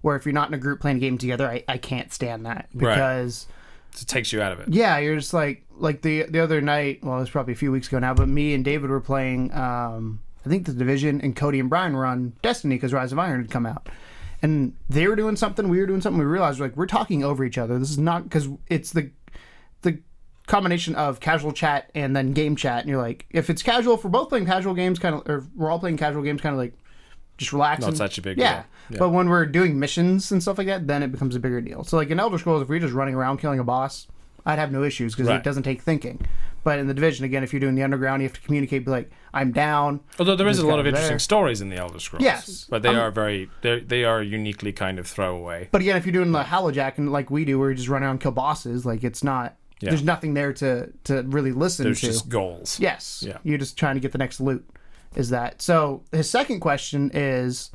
where if you're not in a group playing a game together, I can't stand that, because it takes you out of it. Yeah, you're just like the other night, well, it was probably a few weeks ago now, but me and David were playing I think The Division, and Cody and Brian were on Destiny because Rise of Iron had come out. And they were doing something, we were doing something, we realized we're talking over each other. This is not, because it's the combination of casual chat and then game chat, and you're like, if it's casual, if we're both playing casual games, kind of, or we're all playing casual games, kind of like just relaxing. Not such a big deal. Yeah. But when we're doing missions and stuff like that, then it becomes a bigger deal. So like in Elder Scrolls, if we're just running around killing a boss, I'd have no issues because it doesn't take thinking. But in The Division, again, if you're doing the underground, you have to communicate, be like, I'm down. Although there is a lot of interesting stories in the Elder Scrolls. Yes. But they are uniquely kind of throwaway. But again, if you're doing the Hallowjack, and like we do, where you just run around and kill bosses, like it's not, there's nothing there to really listen to. There's just goals. Yes. Yeah. You're just trying to get the next loot, is that. So his second question is,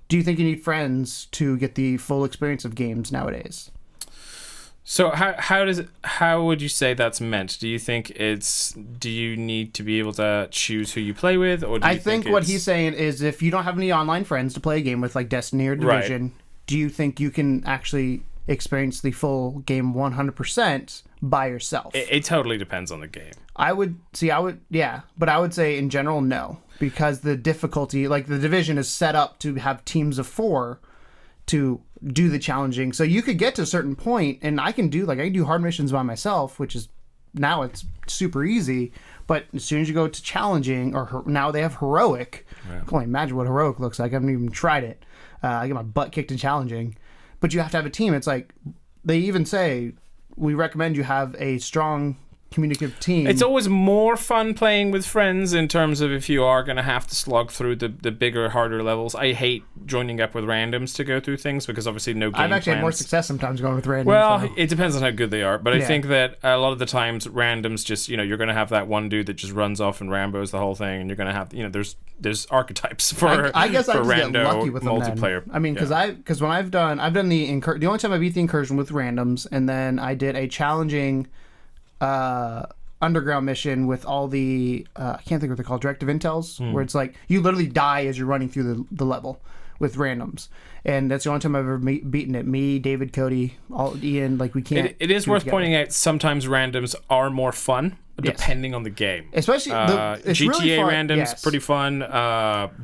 do you think you need friends to get the full experience of games nowadays? So how would you say that's meant? Do you think do you need to be able to choose who you play with, or do you think what he's saying is, if you don't have any online friends to play a game with, like Destiny or Division, do you think you can actually experience the full game 100% by yourself? It totally depends on the game. But I would say in general, no, because the difficulty, like The Division is set up to have teams of 4 to do the challenging. So you could get to a certain point, and I can do hard missions by myself, which is now it's super easy. But as soon as you go to challenging, or now they have heroic, I can only imagine what heroic looks like. I haven't even tried it. I get my butt kicked in challenging, but you have to have a team. It's like they even say, we recommend you have a strong communicative team. It's always more fun playing with friends in terms of if you are going to have to slog through the bigger, harder levels. I hate joining up with randoms to go through things, because obviously no game I've actually plans. had more success sometimes going with randoms. Well, it depends on how good they are, but I think that a lot of the times randoms just, you're going to have that one dude that just runs off and Rambos the whole thing, and you're going to have, there's archetypes for I guess I just rando get lucky with them multiplayer. Then. I mean, because when I've done the only time I beat the incursion with randoms, and then I did a challenging underground mission with all the I can't think what they're called, directive intels, where it's like you literally die as you're running through the level with randoms, and that's the only time I've ever beaten it. Me, David, Cody, Ian, like we can't. It is worth pointing out, sometimes randoms are more fun depending on the game. Especially GTA really randoms, pretty fun.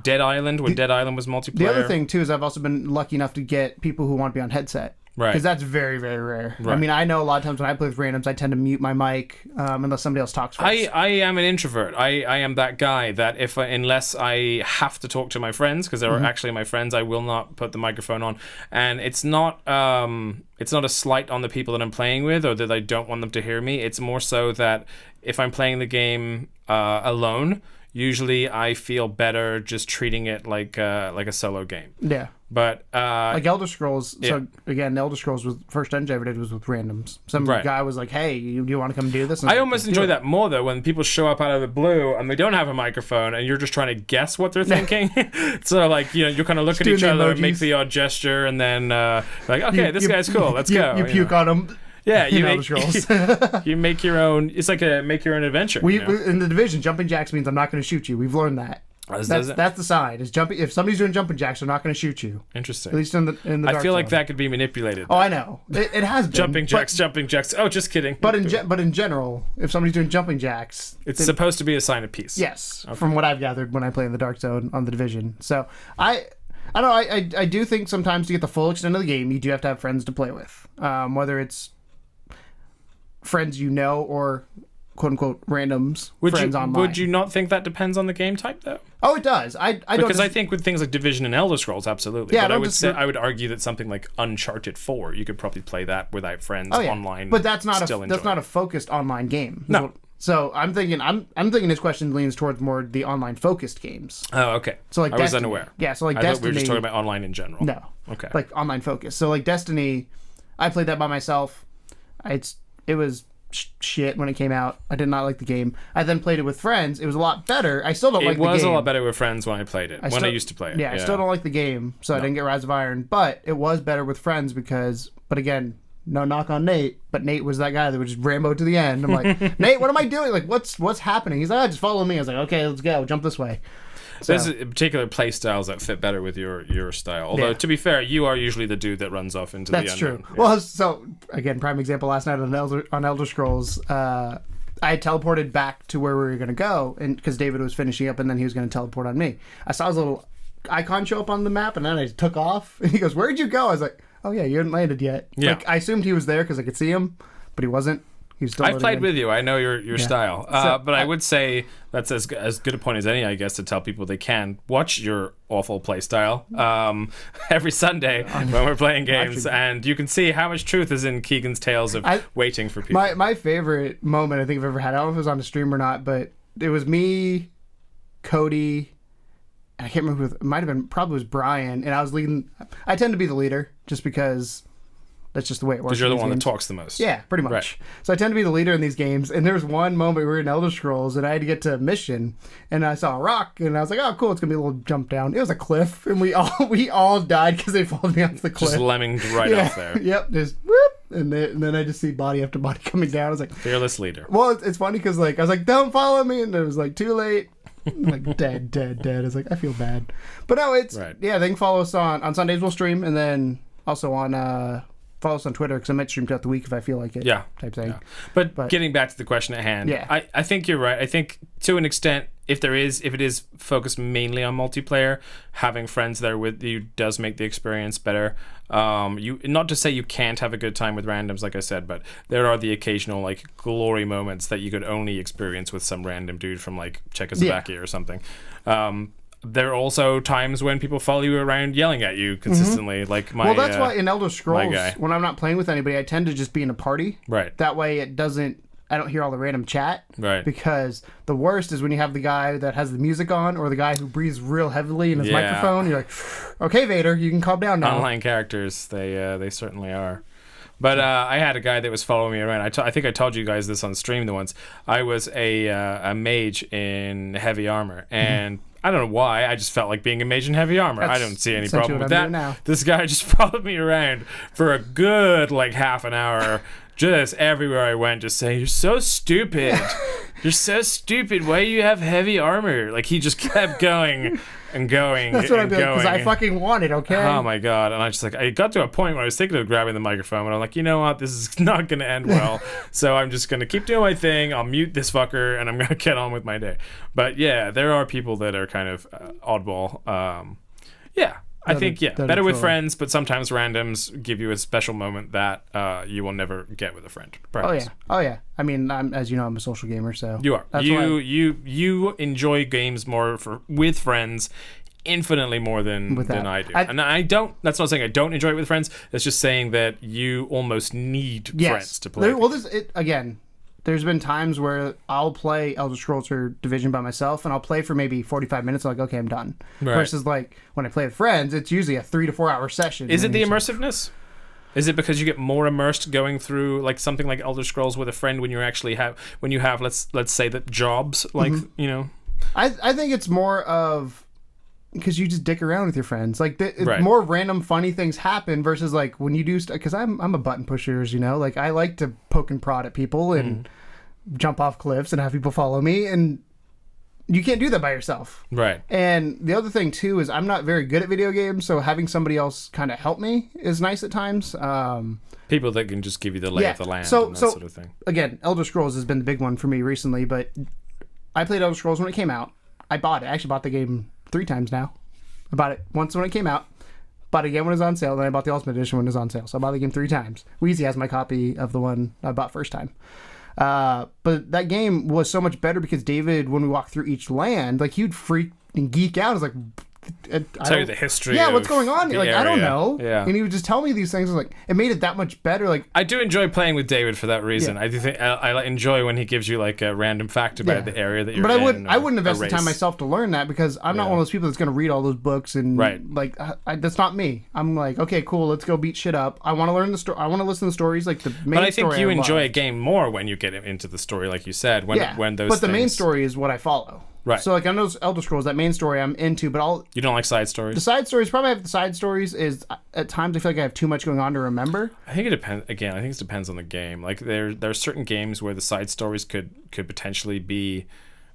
Dead Island, when Dead Island was multiplayer. The other thing too is I've also been lucky enough to get people who want to be on headset. Right. Because that's very, very rare. Right. I mean, I know a lot of times when I play with randoms, I tend to mute my mic unless somebody else talks first. I am an introvert. I am that guy that unless I have to talk to my friends, because they're actually my friends, I will not put the microphone on. And it's not a slight on the people that I'm playing with, or that I don't want them to hear me. It's more so that if I'm playing the game alone, usually I feel better just treating it like a solo game. Yeah. But like Elder Scrolls. So again, Elder Scrolls was first dungeon I ever did was with randoms. Some guy was like, "Hey, do you want to come do this?" And I almost enjoy that more though, when people show up out of the blue and they don't have a microphone, and you're just trying to guess what they're thinking. So like you kind of look at each other, make the odd gesture, and then like, okay, this guy's cool. Let's go. You puke on him. Yeah, you make your own. It's like make your own adventure. In the Division, jumping jacks means I'm not going to shoot you. We've learned that. That's the sign. Is jumping. If somebody's doing jumping jacks, they're not going to shoot you. Interesting. At least in the I feel like that could be manipulated. Oh, I know. It has been. Jumping jacks. Oh, just kidding. But in general, if somebody's doing jumping jacks, it's supposed to be a sign of peace. Yes, from what I've gathered when I play in the Dark Zone on the Division. So I don't know. I do think sometimes to get the full extent of the game, you do have to have friends to play with, whether it's friends or quote unquote randoms friends online. Would you not think that depends on the game type though? Oh, it does. I think with things like Division and Elder Scrolls, absolutely. Yeah, but I would argue that something like Uncharted 4, you could probably play that without friends online. But that's not a focused online game. No. So I'm thinking this question leans towards more the online focused games. Oh, okay. So like I was unaware. Yeah, so like I Destiny. thought we were just talking about online in general. No. Okay. Like online focused. So like Destiny, I played that by myself. It was shit when it came out. I did not like the game. I then played it with friends. It was a lot better. I still don't like the game. It was a lot better with friends when I played it. I used to play it. Yeah, I still don't like the game, so I didn't get Rise of Iron. But it was better with friends because, but again, no knock on Nate, but Nate was that guy that would just Rambo to the end. I'm like, Nate, what am I doing? Like, what's happening? He's like, just follow me. I was like, okay, let's go. Jump this way. So, there's particular play styles that fit better with your style. Although, to be fair, you are usually the dude that runs off into the unknown. That's true. Yeah. Well, so, again, prime example, last night on Elder Scrolls, I teleported back to where we were going to go because David was finishing up and then he was going to teleport on me. I saw his little icon show up on the map and then I took off. And he goes, where'd you go? I was like, oh, yeah, you hadn't landed yet. Yeah. Like, I assumed he was there because I could see him, but he wasn't. He was still I played with you. I know your style. But I would say that's as good a point as any, I guess, to tell people they can watch your awful play style every Sunday when we're playing games. And you can see how much truth is in Keegan's tales of waiting for people. My favorite moment I think I've ever had, I don't know if it was on a stream or not, but it was me, Cody, I can't remember who, it might have been, probably was Brian, and I was leading. I tend to be the leader just because that's just the way it works. Because you're the one that talks the most. Yeah, pretty much. Right. So I tend to be the leader in these games, and there was one moment we were in Elder Scrolls, and I had to get to a mission, and I saw a rock, and I was like, oh, cool, it's going to be a little jump down. It was a cliff, and we all died because they followed me off the cliff. Just lemminged right off there. Yep, just whoop, and then I just see body after body coming down. I was like... Fearless leader. Well, it's funny because like I was like, don't follow me, and it was like, too late. Like dead. I was like, I feel bad. But no, it's... Right. Yeah, they can follow us on Sundays, we'll stream, and then also on... follow us on Twitter because I might stream throughout the week if I feel like it. Yeah. Type thing. Yeah. But getting back to the question at hand, I think you're right. I think to an extent, if it is focused mainly on multiplayer, having friends there with you does make the experience better. You not to say you can't have a good time with randoms, like I said, but there are the occasional like glory moments that you could only experience with some random dude from like Czechoslovakia or something. There are also times when people follow you around yelling at you consistently, like my... Well, that's why in Elder Scrolls, when I'm not playing with anybody, I tend to just be in a party. Right. That way I don't hear all the random chat. Right. Because the worst is when you have the guy that has the music on or the guy who breathes real heavily in his microphone. You're like, okay, Vader, you can calm down now. Online characters, they certainly are. But I had a guy that was following me around. I think I told you guys this on stream the once. I was a mage in heavy armor, and I don't know why. I just felt like being a mage in heavy armor. I don't see any problem with that. This guy just followed me around for a good like half an hour, just everywhere I went, just saying, "You're so stupid. You're so stupid. Why do you have heavy armor?" Like he just kept going and going. That's what I'd be like, because I fucking want it, okay? Oh my god. And I got to a point where I was thinking of grabbing the microphone, and I'm like, you know what, this is not going to end well. So I'm just going to keep doing my thing. I'll mute this fucker, and I'm going to get on with my day. But yeah, there are people that are kind of oddball. I think better with friends, but sometimes randoms give you a special moment that you will never get with a friend. Perhaps. Oh yeah. I mean, as you know, I'm a social gamer, so you are. You enjoy games more with friends, infinitely more than I do. And I don't. That's not saying I don't enjoy it with friends. It's just saying that you almost need friends to play. Well, there's been times where I'll play Elder Scrolls or Division by myself, and I'll play for maybe 45 minutes, like, okay, I'm done. Right. Versus, like, when I play with friends, it's usually a 3 to 4 hour session. Is it the immersiveness? Is it because you get more immersed going through, like, something like Elder Scrolls with a friend when you have, let's say, that jobs, like, you know? I think it's more of... because you just dick around with your friends, like more random funny things happen versus like when you do because I'm a button pusher, you know, like I like to poke and prod at people and jump off cliffs and have people follow me, and you can't do that by yourself, right? And the other thing too is I'm not very good at video games, so having somebody else kind of help me is nice at times. People that can just give you the lay of the land and that sort of thing. Again, Elder Scrolls has been the big one for me recently, but I played Elder Scrolls when it came out. I actually bought the game 3 times now. I bought it once when it came out, bought it again when it was on sale, then I bought the Ultimate Edition when it was on sale. So I bought the game 3 times. Wheezy has my copy of the one I bought first time. But that game was so much better because David, when we walked through each land, like he'd freak and geek out. I was like, tell you the history. Yeah, of what's going on? the Like, I don't area. know. Yeah. And he would just tell me these things. Like, it made it that much better. Like, I do enjoy playing with David for that reason. Yeah. I do think I enjoy when he gives you like a random fact about the area that you're in. But I wouldn't or invest the time race. myself to learn that because I'm not one of those people that's going to read all those books and Right. like that's not me. I'm like, okay, cool, let's go beat shit up. I want to learn the story. I want to listen to stories like the main. But I think story you love. enjoy a game more when you get into the story, like you said. When those. But the main things- story is what I follow. Right. So like on those Elder Scrolls, that main story I'm into, but You don't like side the stories. side stories probably have the side stories is at times I feel like I have too much going on to remember. I think it depends. Again, I think it depends on the game. Like there are certain games where the side stories could potentially be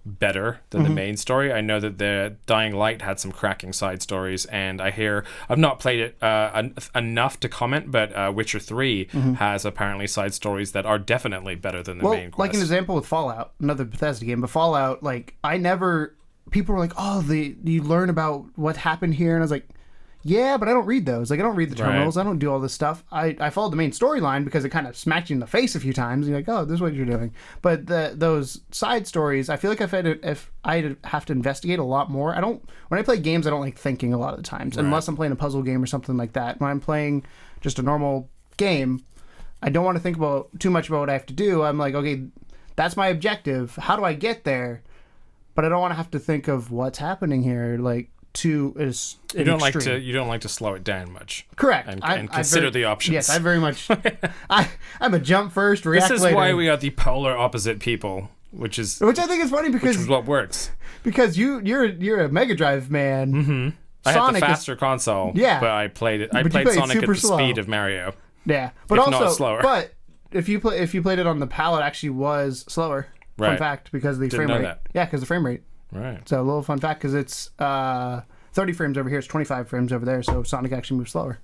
better than the main story. I know that the Dying Light had some cracking side stories, and I've not played it enough to comment, but Witcher 3 has apparently side stories that are definitely better than the main quest. Like an example with Fallout, another Bethesda game, but Fallout, like people were like, oh, you learn about what happened here, and I was like, yeah, but I don't read those. Like, I don't read the terminals. I don't do all this stuff. I followed the main storyline because it kind of smacked you in the face a few times. You're like, oh, this is what you're doing. But those side stories, I feel like if I have to investigate a lot more. When I play games, I don't like thinking a lot of the times, unless I'm playing a puzzle game or something like that. When I'm playing just a normal game, I don't want to think about too much about what I have to do. I'm like, okay, that's my objective. How do I get there? But I don't want to have to think of what's happening here. Like, you don't like to slow it down much. Correct. And consider the options. Yes, I very much. I'm a jump first, react This is later. why we are the polar opposite people, which I think is funny because is what works. Because you're a Mega Drive man. Mm-hmm. I had the faster console. Yeah, but I played it. I But you played Sonic at the slow. speed of Mario. Yeah, but if also not slower. But if you played it on the PAL, it actually was slower. Fun Right. fact, because of the Didn't frame know rate. that. Yeah, because the frame rate. Right. So a little fun fact because it's 30 frames over here, it's 25 frames over there, so Sonic actually moves slower.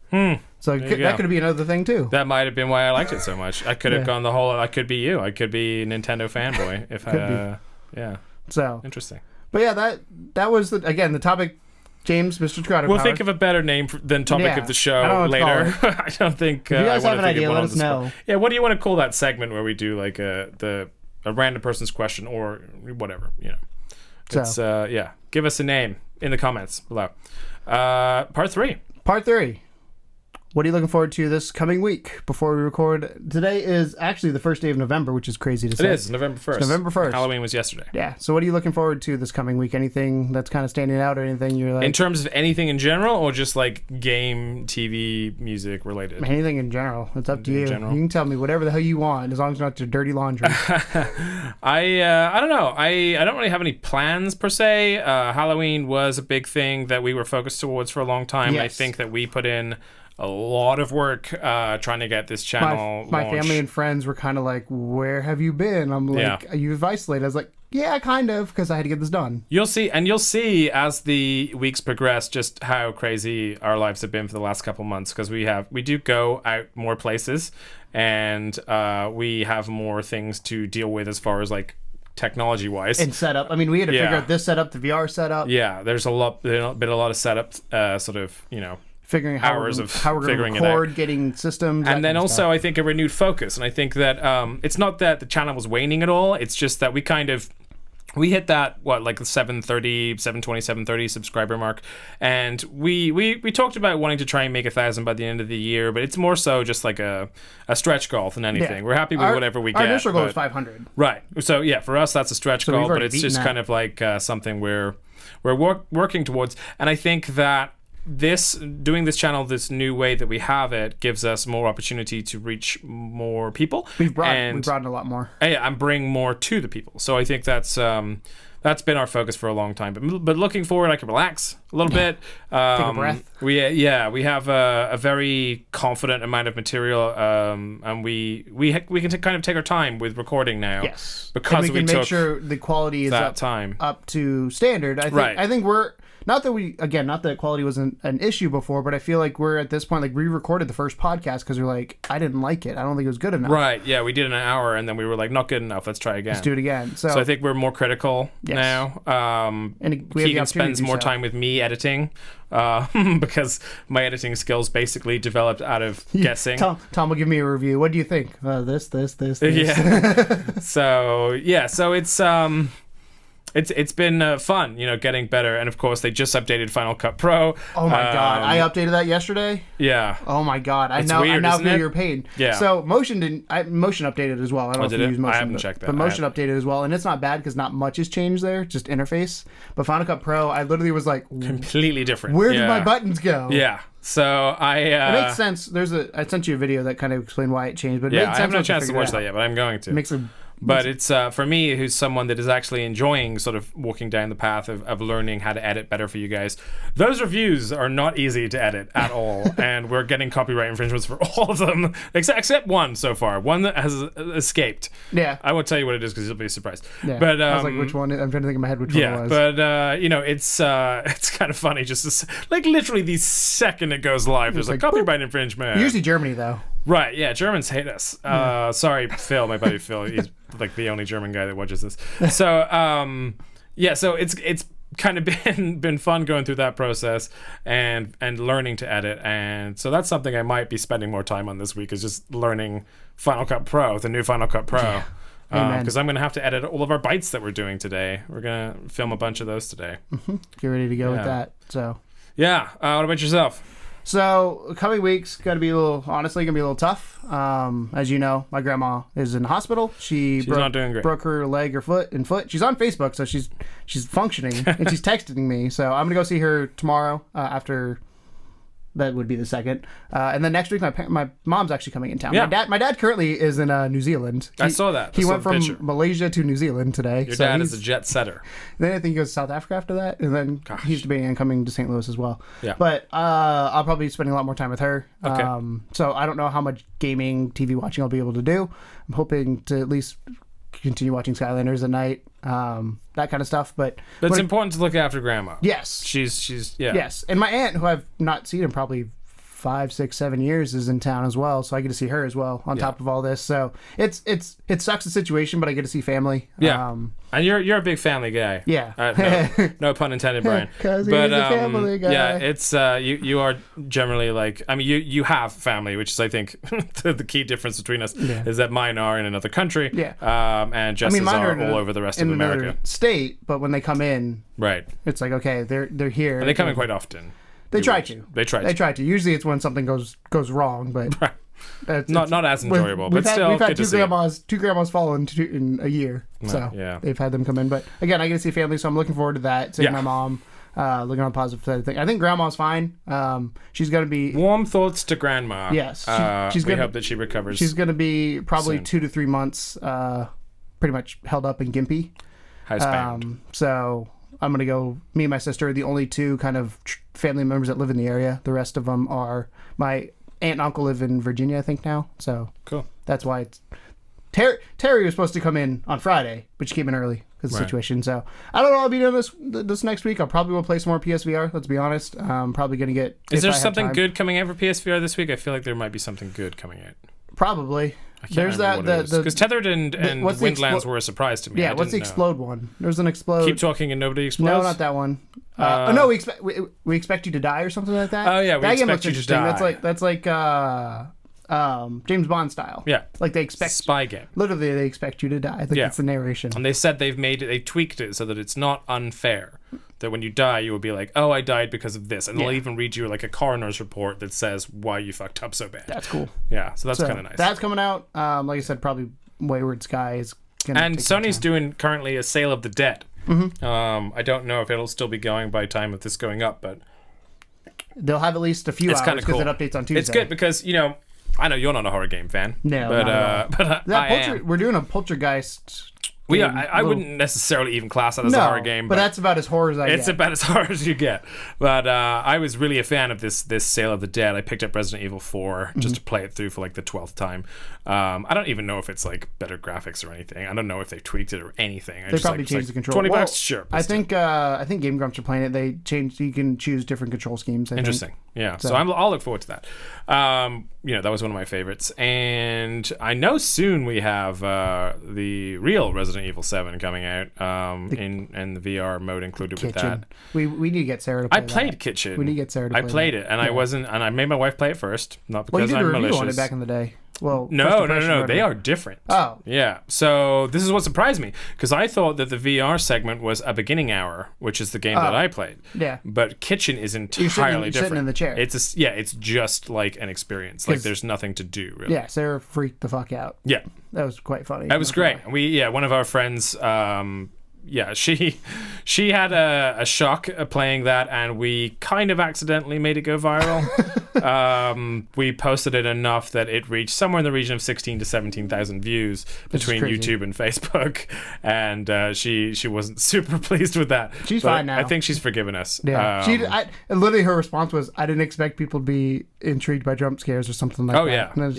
So that could be another thing too. That might have been why I liked it so much. I could have gone the whole. I could be you. I could be a Nintendo fanboy if I. Yeah. So Interesting. But yeah, that was the topic. James, Mr. Crowder. We'll think of a better name than topic of the show I don't know what later. to call I don't think. If you guys I have an wanna think idea, of one let on us the spot. know. Yeah. What do you want to call that segment where we do like a random person's question or whatever? You know. It's Give us a name in the comments below. Part 3. Part 3. What are you looking forward to this coming week before we record? Today is actually the first day of November, which is crazy to say. It is November 1st. It's November 1st. Halloween was yesterday. Yeah. So what are you looking forward to this coming week? Anything that's kind of standing out or anything you're like... In terms of anything in general or just like game, TV, music related? Anything in general. It's up to you. general. You can tell me whatever the hell you want as long as it's not your dirty laundry. I don't know. I don't really have any plans per se. Halloween was a big thing that we were focused towards for a long time. Yes. I think that we put in a lot of work trying to get this channel my launched. family and friends were kind of like, where have you been? I'm like, you've isolated. I was like, yeah, kind of, because I had to get this done. You'll see as the weeks progress just how crazy our lives have been for the last couple months, because we do go out more places, and we have more things to deal with as far as like technology wise And setup. I mean, we had to figure out this setup, the VR setup. Yeah, there's been a lot of setup sort of Figuring out how we're going to record, getting systems. And then also, I think a renewed focus. And I think that it's not that the channel was waning at all. It's just that we hit that, like the 730 subscriber mark. And we talked about wanting to try and make 1,000 by the end of the year, but it's more so just like a stretch goal than anything. Yeah. We're happy with whatever we get. Our initial goal is 500. Right. So yeah, for us, that's a stretch goal, but it's just kind of like something we're working towards. And I think that doing this channel this new way that we have it gives us more opportunity to reach more people. We've broadened a lot more. And bring more to the people. So I think that's been our focus for a long time. But looking forward, I can relax a little bit. Take a breath. We have a very confident amount of material, and we can kind of take our time with recording now. Yes, because and we can make sure the quality is up to standard. I think we're. Not that quality wasn't an issue before, but I feel like we're at this point, like, we recorded the first podcast because we're like, I didn't like it. I don't think it was good enough. Right, yeah, we did an hour, and then we were like, not good enough, let's try again. Let's do it again. So I think we're more critical now. And Keegan spends more time with me editing, because my editing skills basically developed out of guessing. Tom will give me a review. What do you think? This. Yeah. So it's... it's been fun, getting better. And of course, they just updated Final Cut Pro. Oh my god, I updated that yesterday. Yeah. Oh my god, I It's now weird, isn't feel it? your pain. Yeah. So Motion updated as well. I don't know if did you it? use Motion. I haven't checked that. But Motion updated as well, and it's not bad because not much has changed there, just interface. But Final Cut Pro, I literally was like, Completely different. where did my buttons go? Yeah. So It makes sense. I sent you a video that kind of explained why it changed, but it Yeah, made I sense haven't had a once you chance to figured watch it that out. yet, but I'm going to. It makes a But it's for me, who's someone that is actually enjoying sort of walking down the path of learning how to edit better for you guys. Those reviews are not easy to edit at all, and we're getting copyright infringements for all of them, except one so far. One that has escaped. Yeah. I won't tell you what it is because you'll be surprised. Yeah. But I was like, which one? I'm trying to think in my head which one it was. but it's kind of funny just to, like literally the second it goes live, there's like, a copyright infringement. Usually Germany though. Right, yeah, Germans hate us. Sorry, Phil, my buddy Phil. He's like the only German guy that watches this. So, so it's kind of been fun going through that process and learning to edit. And so that's something I might be spending more time on this week, is just learning Final Cut Pro, the new Final Cut Pro. Because I'm going to have to edit all of our bites that we're doing today. We're going to film a bunch of those today. Get ready to go with that. So, yeah. What about yourself? So, coming weeks gonna be a little tough. As you know, my grandma is in the hospital. She's not doing great. Broke her leg or foot. She's on Facebook, so she's functioning and she's texting me. So I'm gonna go see her tomorrow after. That would be the second, and then next week my mom's actually coming in town. Yeah. My dad currently is in New Zealand. I saw that. He went from Malaysia to New Zealand today. Your dad is a jet setter. Then I think he goes to South Africa after that, and then he's debating on coming to St. Louis as well. Yeah. But I'll probably be spending a lot more time with her. Okay. So I don't know how much gaming, TV watching I'll be able to do. I'm hoping to at least continue watching Skylanders at night, that kind of stuff. But it's important to look after grandma. Yes. She's Yes, and my aunt, who I've not seen in probably 5, 6, 7 years, is in town as well, so I get to see her as well on top of all this. So it sucks the situation, but I get to see family. Yeah. And you're a big family guy. Yeah. No pun intended, Brian. Because he's a family guy. Yeah, it's you are generally like, I mean, you have family, which is I think the key difference between us is that mine are in another country. Yeah. And Jess's mine are all over the rest of America. Another state, but when they come in, right, it's like, okay, they're here. And they come in quite often. They try to. They try to. Usually it's when something goes wrong, but it's not as enjoyable. But still, we've had good to two grandmas fall in a year, so they've had them come in. But again, I get to see family, so I'm looking forward to that. Seeing my mom, looking on the positive side of things. I think grandma's fine. She's gonna be warm thoughts to grandma. Yes, we hope that she recovers. She's gonna be probably soon. 2 to 3 months, pretty much held up in Gympie. Housebound. So I'm gonna go. Me and my sister are the only two kind of family members that live in the area. The rest of them are my aunt and uncle live in Virginia, I think now. So cool. That's why it's Terry was supposed to come in on Friday, but she came in early because of the situation. So I don't know. I'll be doing this next week. I'll probably will play some more PSVR. Let's be honest. I'm probably gonna get. Is there something good coming out for PSVR this week? I feel like there might be something good coming out. Probably. There's that because Tethered and Windlands were a surprise to me. Yeah, what's the Explode one? There's an Explode. Keep talking and nobody explodes. No, not that one. No, we expect you to die or something like that. Oh yeah, we that expect you to die. That's like James Bond style. Yeah, like they expect spy game. Literally, they expect you to die. I think it's the narration. And they said they tweaked it so that it's not unfair. That when you die, you will be like, "Oh, I died because of this," and they'll even read you like a coroner's report that says why you fucked up so bad. That's cool. Yeah, so that's kind of nice. That's coming out. Like I said, probably Wayward Sky is. And Sony's doing currently a Sale of the Dead. Mm-hmm. I don't know if it'll still be going by time of this going up, but they'll have at least a few hours because cool. it updates on Tuesday. It's good because I know you're not a horror game fan. No, but I am. We're doing a Poltergeist. I wouldn't necessarily even class that as a horror game. But that's about as horror as I get. It's about as horror as you get. But I was really a fan of this Sale of the Dead. I picked up Resident Evil 4 just to play it through for like the 12th time. I don't even know if it's like better graphics or anything. I don't know if they tweaked it or anything. They probably changed the control. $20, sure. I think Game Grumps are playing it. They changed. You can choose different control schemes. Interesting. Yeah. So I'll look forward to that. That was one of my favorites. And I know soon we have the real Resident Evil 7 coming out in the VR mode included with that. We need to get Sarah to play I played Kitchen. We need to get Sarah to play I played it, and I made my wife play it first, not because you did I'm a review malicious. on it back in the day. Well, No. They are different. Oh. Yeah. So this is what surprised me, because I thought that the VR segment was a beginning hour, which is the game that I played. Yeah. But Kitchen is entirely You're different. sitting in the chair. It's just like an experience. Like there's nothing to do, really. Yeah, Sarah freaked the fuck out. Yeah. That was quite funny. That was great. One of our friends, she had a shock playing that, and we kind of accidentally made it go viral. We posted it enough that it reached somewhere in the region of 16 to 17,000 views between YouTube and Facebook, and she wasn't super pleased with that. She's fine now. I think she's forgiven us. Yeah, literally her response was, "I didn't expect people to be intrigued by jump scares or something like that." Oh yeah, and I was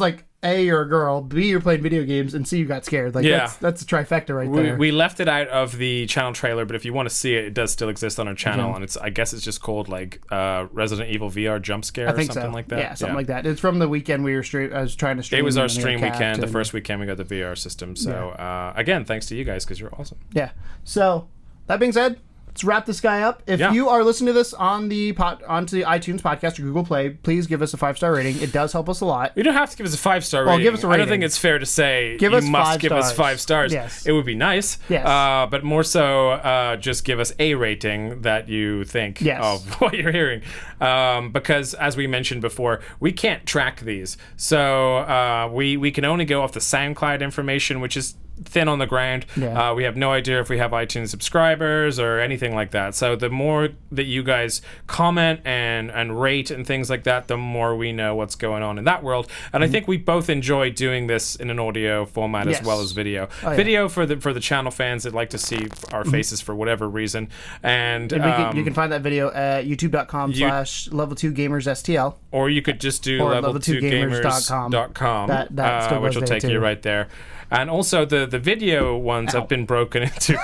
like, A, you're a girl. B, you're playing video games, and C, you got scared. Like that's a trifecta right there. We left it out of the channel trailer, but if you want to see it, it does still exist on our channel, and I guess it's just called like Resident Evil VR jump scare or something like that. Yeah, something like that. It's from the weekend I was trying to stream. It was our stream weekend, the first weekend we got the VR system. So again, thanks to you guys because you're awesome. Yeah. So that being said, let's wrap this guy up. If you are listening to this on onto the iTunes podcast or Google Play, please give us a 5-star rating. It does help us a lot. You don't have to give us a 5-star rating. Give us a rating. I don't think it's fair to say you must give us 5 stars. Yes. It would be nice. Yes. But more so, just give us a rating that you think of what you're hearing. Because as we mentioned before, we can't track these. So we can only go off the SoundCloud information, which is thin on the ground. We have no idea if we have iTunes subscribers or anything like that. So the more that you guys comment and rate and things like that, the more we know what's going on in that world. And I think we both enjoy doing this in an audio format as well as video. Video for the channel fans that like to see our faces for whatever reason. And you can find that video at youtube.com/level2gamersstl. Or you could just do level2gamers.com, which will take you right there. And also the video ones have been broken into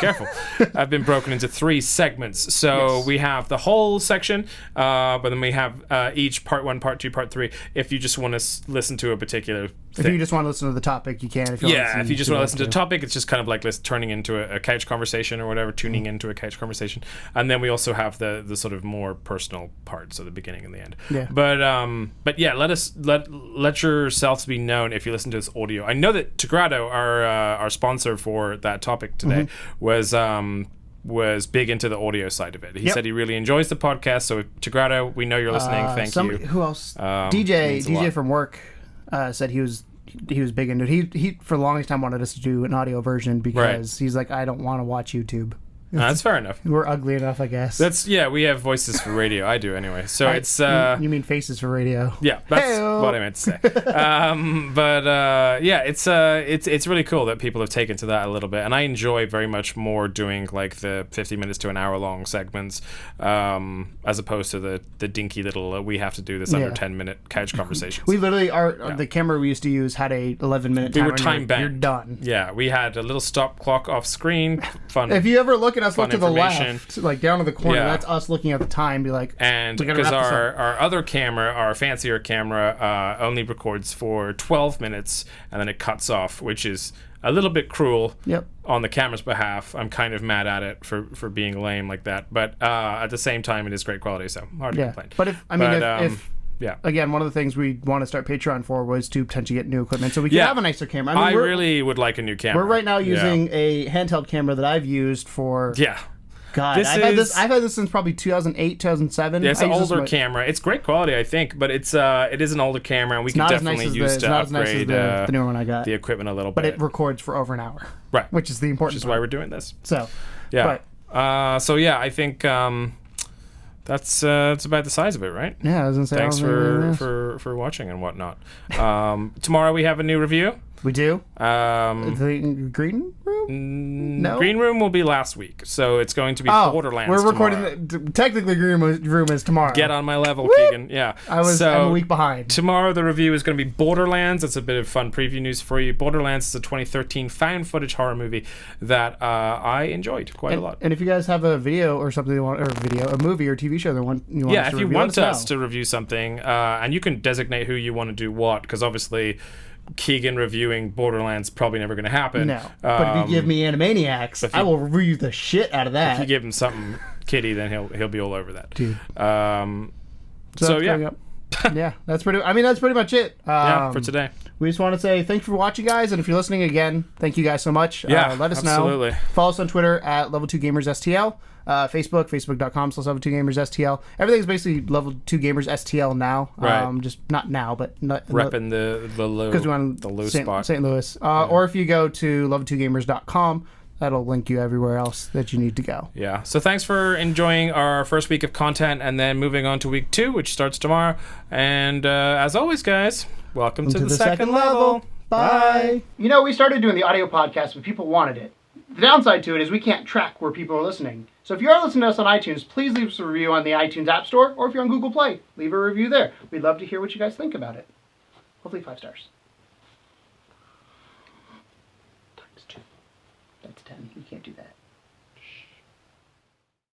have been broken into 3 segments. So we have the whole section, but then we have each part 1, part 2, part 3. If you just want to listen to a particular thing. If you just want to listen to the topic, you can. If you just want to listen to the topic, it's just kind of like turning into a couch conversation or whatever, tuning into a couch conversation. And then we also have the sort of more personal parts of the beginning and the end. Yeah. But yeah, let yourselves be known if you listen to this audio. I know that Tigrado, our sponsor for that topic today, was big into the audio side of it. He said he really enjoys the podcast. So Tigrado, we know you're listening. Thank you. Who else? DJ from work said he was big into it. He for the longest time wanted us to do an audio version because he's like, I don't want to watch YouTube. That's fair enough. We're ugly enough, I guess. We have voices for radio. I do anyway. So it's you mean faces for radio? Yeah, that's what I meant to say. It's really cool that people have taken to that a little bit, and I enjoy very much more doing like the 50 minutes to an hour long segments, as opposed to the dinky little we have to do this under 10-minute couch conversations. We literally the camera we used to use had a 11-minute timer. We were time banned. You're done. Yeah, we had a little stop clock off screen. Fun. If you ever look at us, look to the left, like down to the corner. That's us looking at the time. Be like, and because our other camera, our fancier camera, only records for 12 minutes and then it cuts off, which is a little bit cruel. On the camera's behalf. I'm kind of mad at it for being lame like that. But at the same time, it is great quality, so hard to complain. But if again, one of the things we want to start Patreon for was to potentially get new equipment, so we can have a nicer camera. I really would like a new camera. We're right now using a handheld camera that I've used for. God, I've had this since probably 2008, 2007. Yeah, it's an older camera. It's great quality, I think, but it is an older camera, and we can definitely use to upgrade the newer one I got. The equipment a little bit. But it records for over an hour, right? Which is the important. Which is why we're doing this. So, I think. That's about the size of it, right? Yeah, I was gonna say. Thanks for watching and whatnot. Tomorrow we have a new review. We do. The green room? No. Green room will be last week, so it's going to be Borderlands. We're recording. Technically, green room is tomorrow. Get on my level, Woo! Keegan. Yeah. I'm a week behind. Tomorrow the review is going to be Borderlands. It's a bit of fun preview news for you. Borderlands is a 2013 found footage horror movie that I enjoyed quite a lot. And if you guys have a video or something you want, or a movie or TV show that you want us to review, if you want us to review something, and you can designate who you want to do what, because obviously Keegan reviewing Borderlands probably never going to happen. No, but if you give me Animaniacs, I will review the shit out of that. If you give him something kiddie, then he'll be all over that. Dude. So yeah, Yeah, that's pretty much it. Yeah, for today. We just want to say thank you for watching, guys, and if you're listening again, thank you guys so much. Yeah, let us absolutely. know. Follow us on Twitter at Level2GamersSTL. Facebook.com/Level2GamersSTL. Everything's basically Level2GamersSTL now. Right. Just not now, but Repping the low, because we want the low St. spot. St. Louis. Or if you go to Level2Gamers.com, that'll link you everywhere else that you need to go. Yeah. So thanks for enjoying our first week of content, and then moving on to week 2, which starts tomorrow. And as always, guys, welcome to the second level. Bye. You know, we started doing the audio podcast, but people wanted it. The downside to it is we can't track where people are listening. So if you are listening to us on iTunes, please leave us a review on the iTunes App Store, or if you're on Google Play, leave a review there. We'd love to hear what you guys think about it. Hopefully 5 stars. Times 2. That's 10. You can't do that.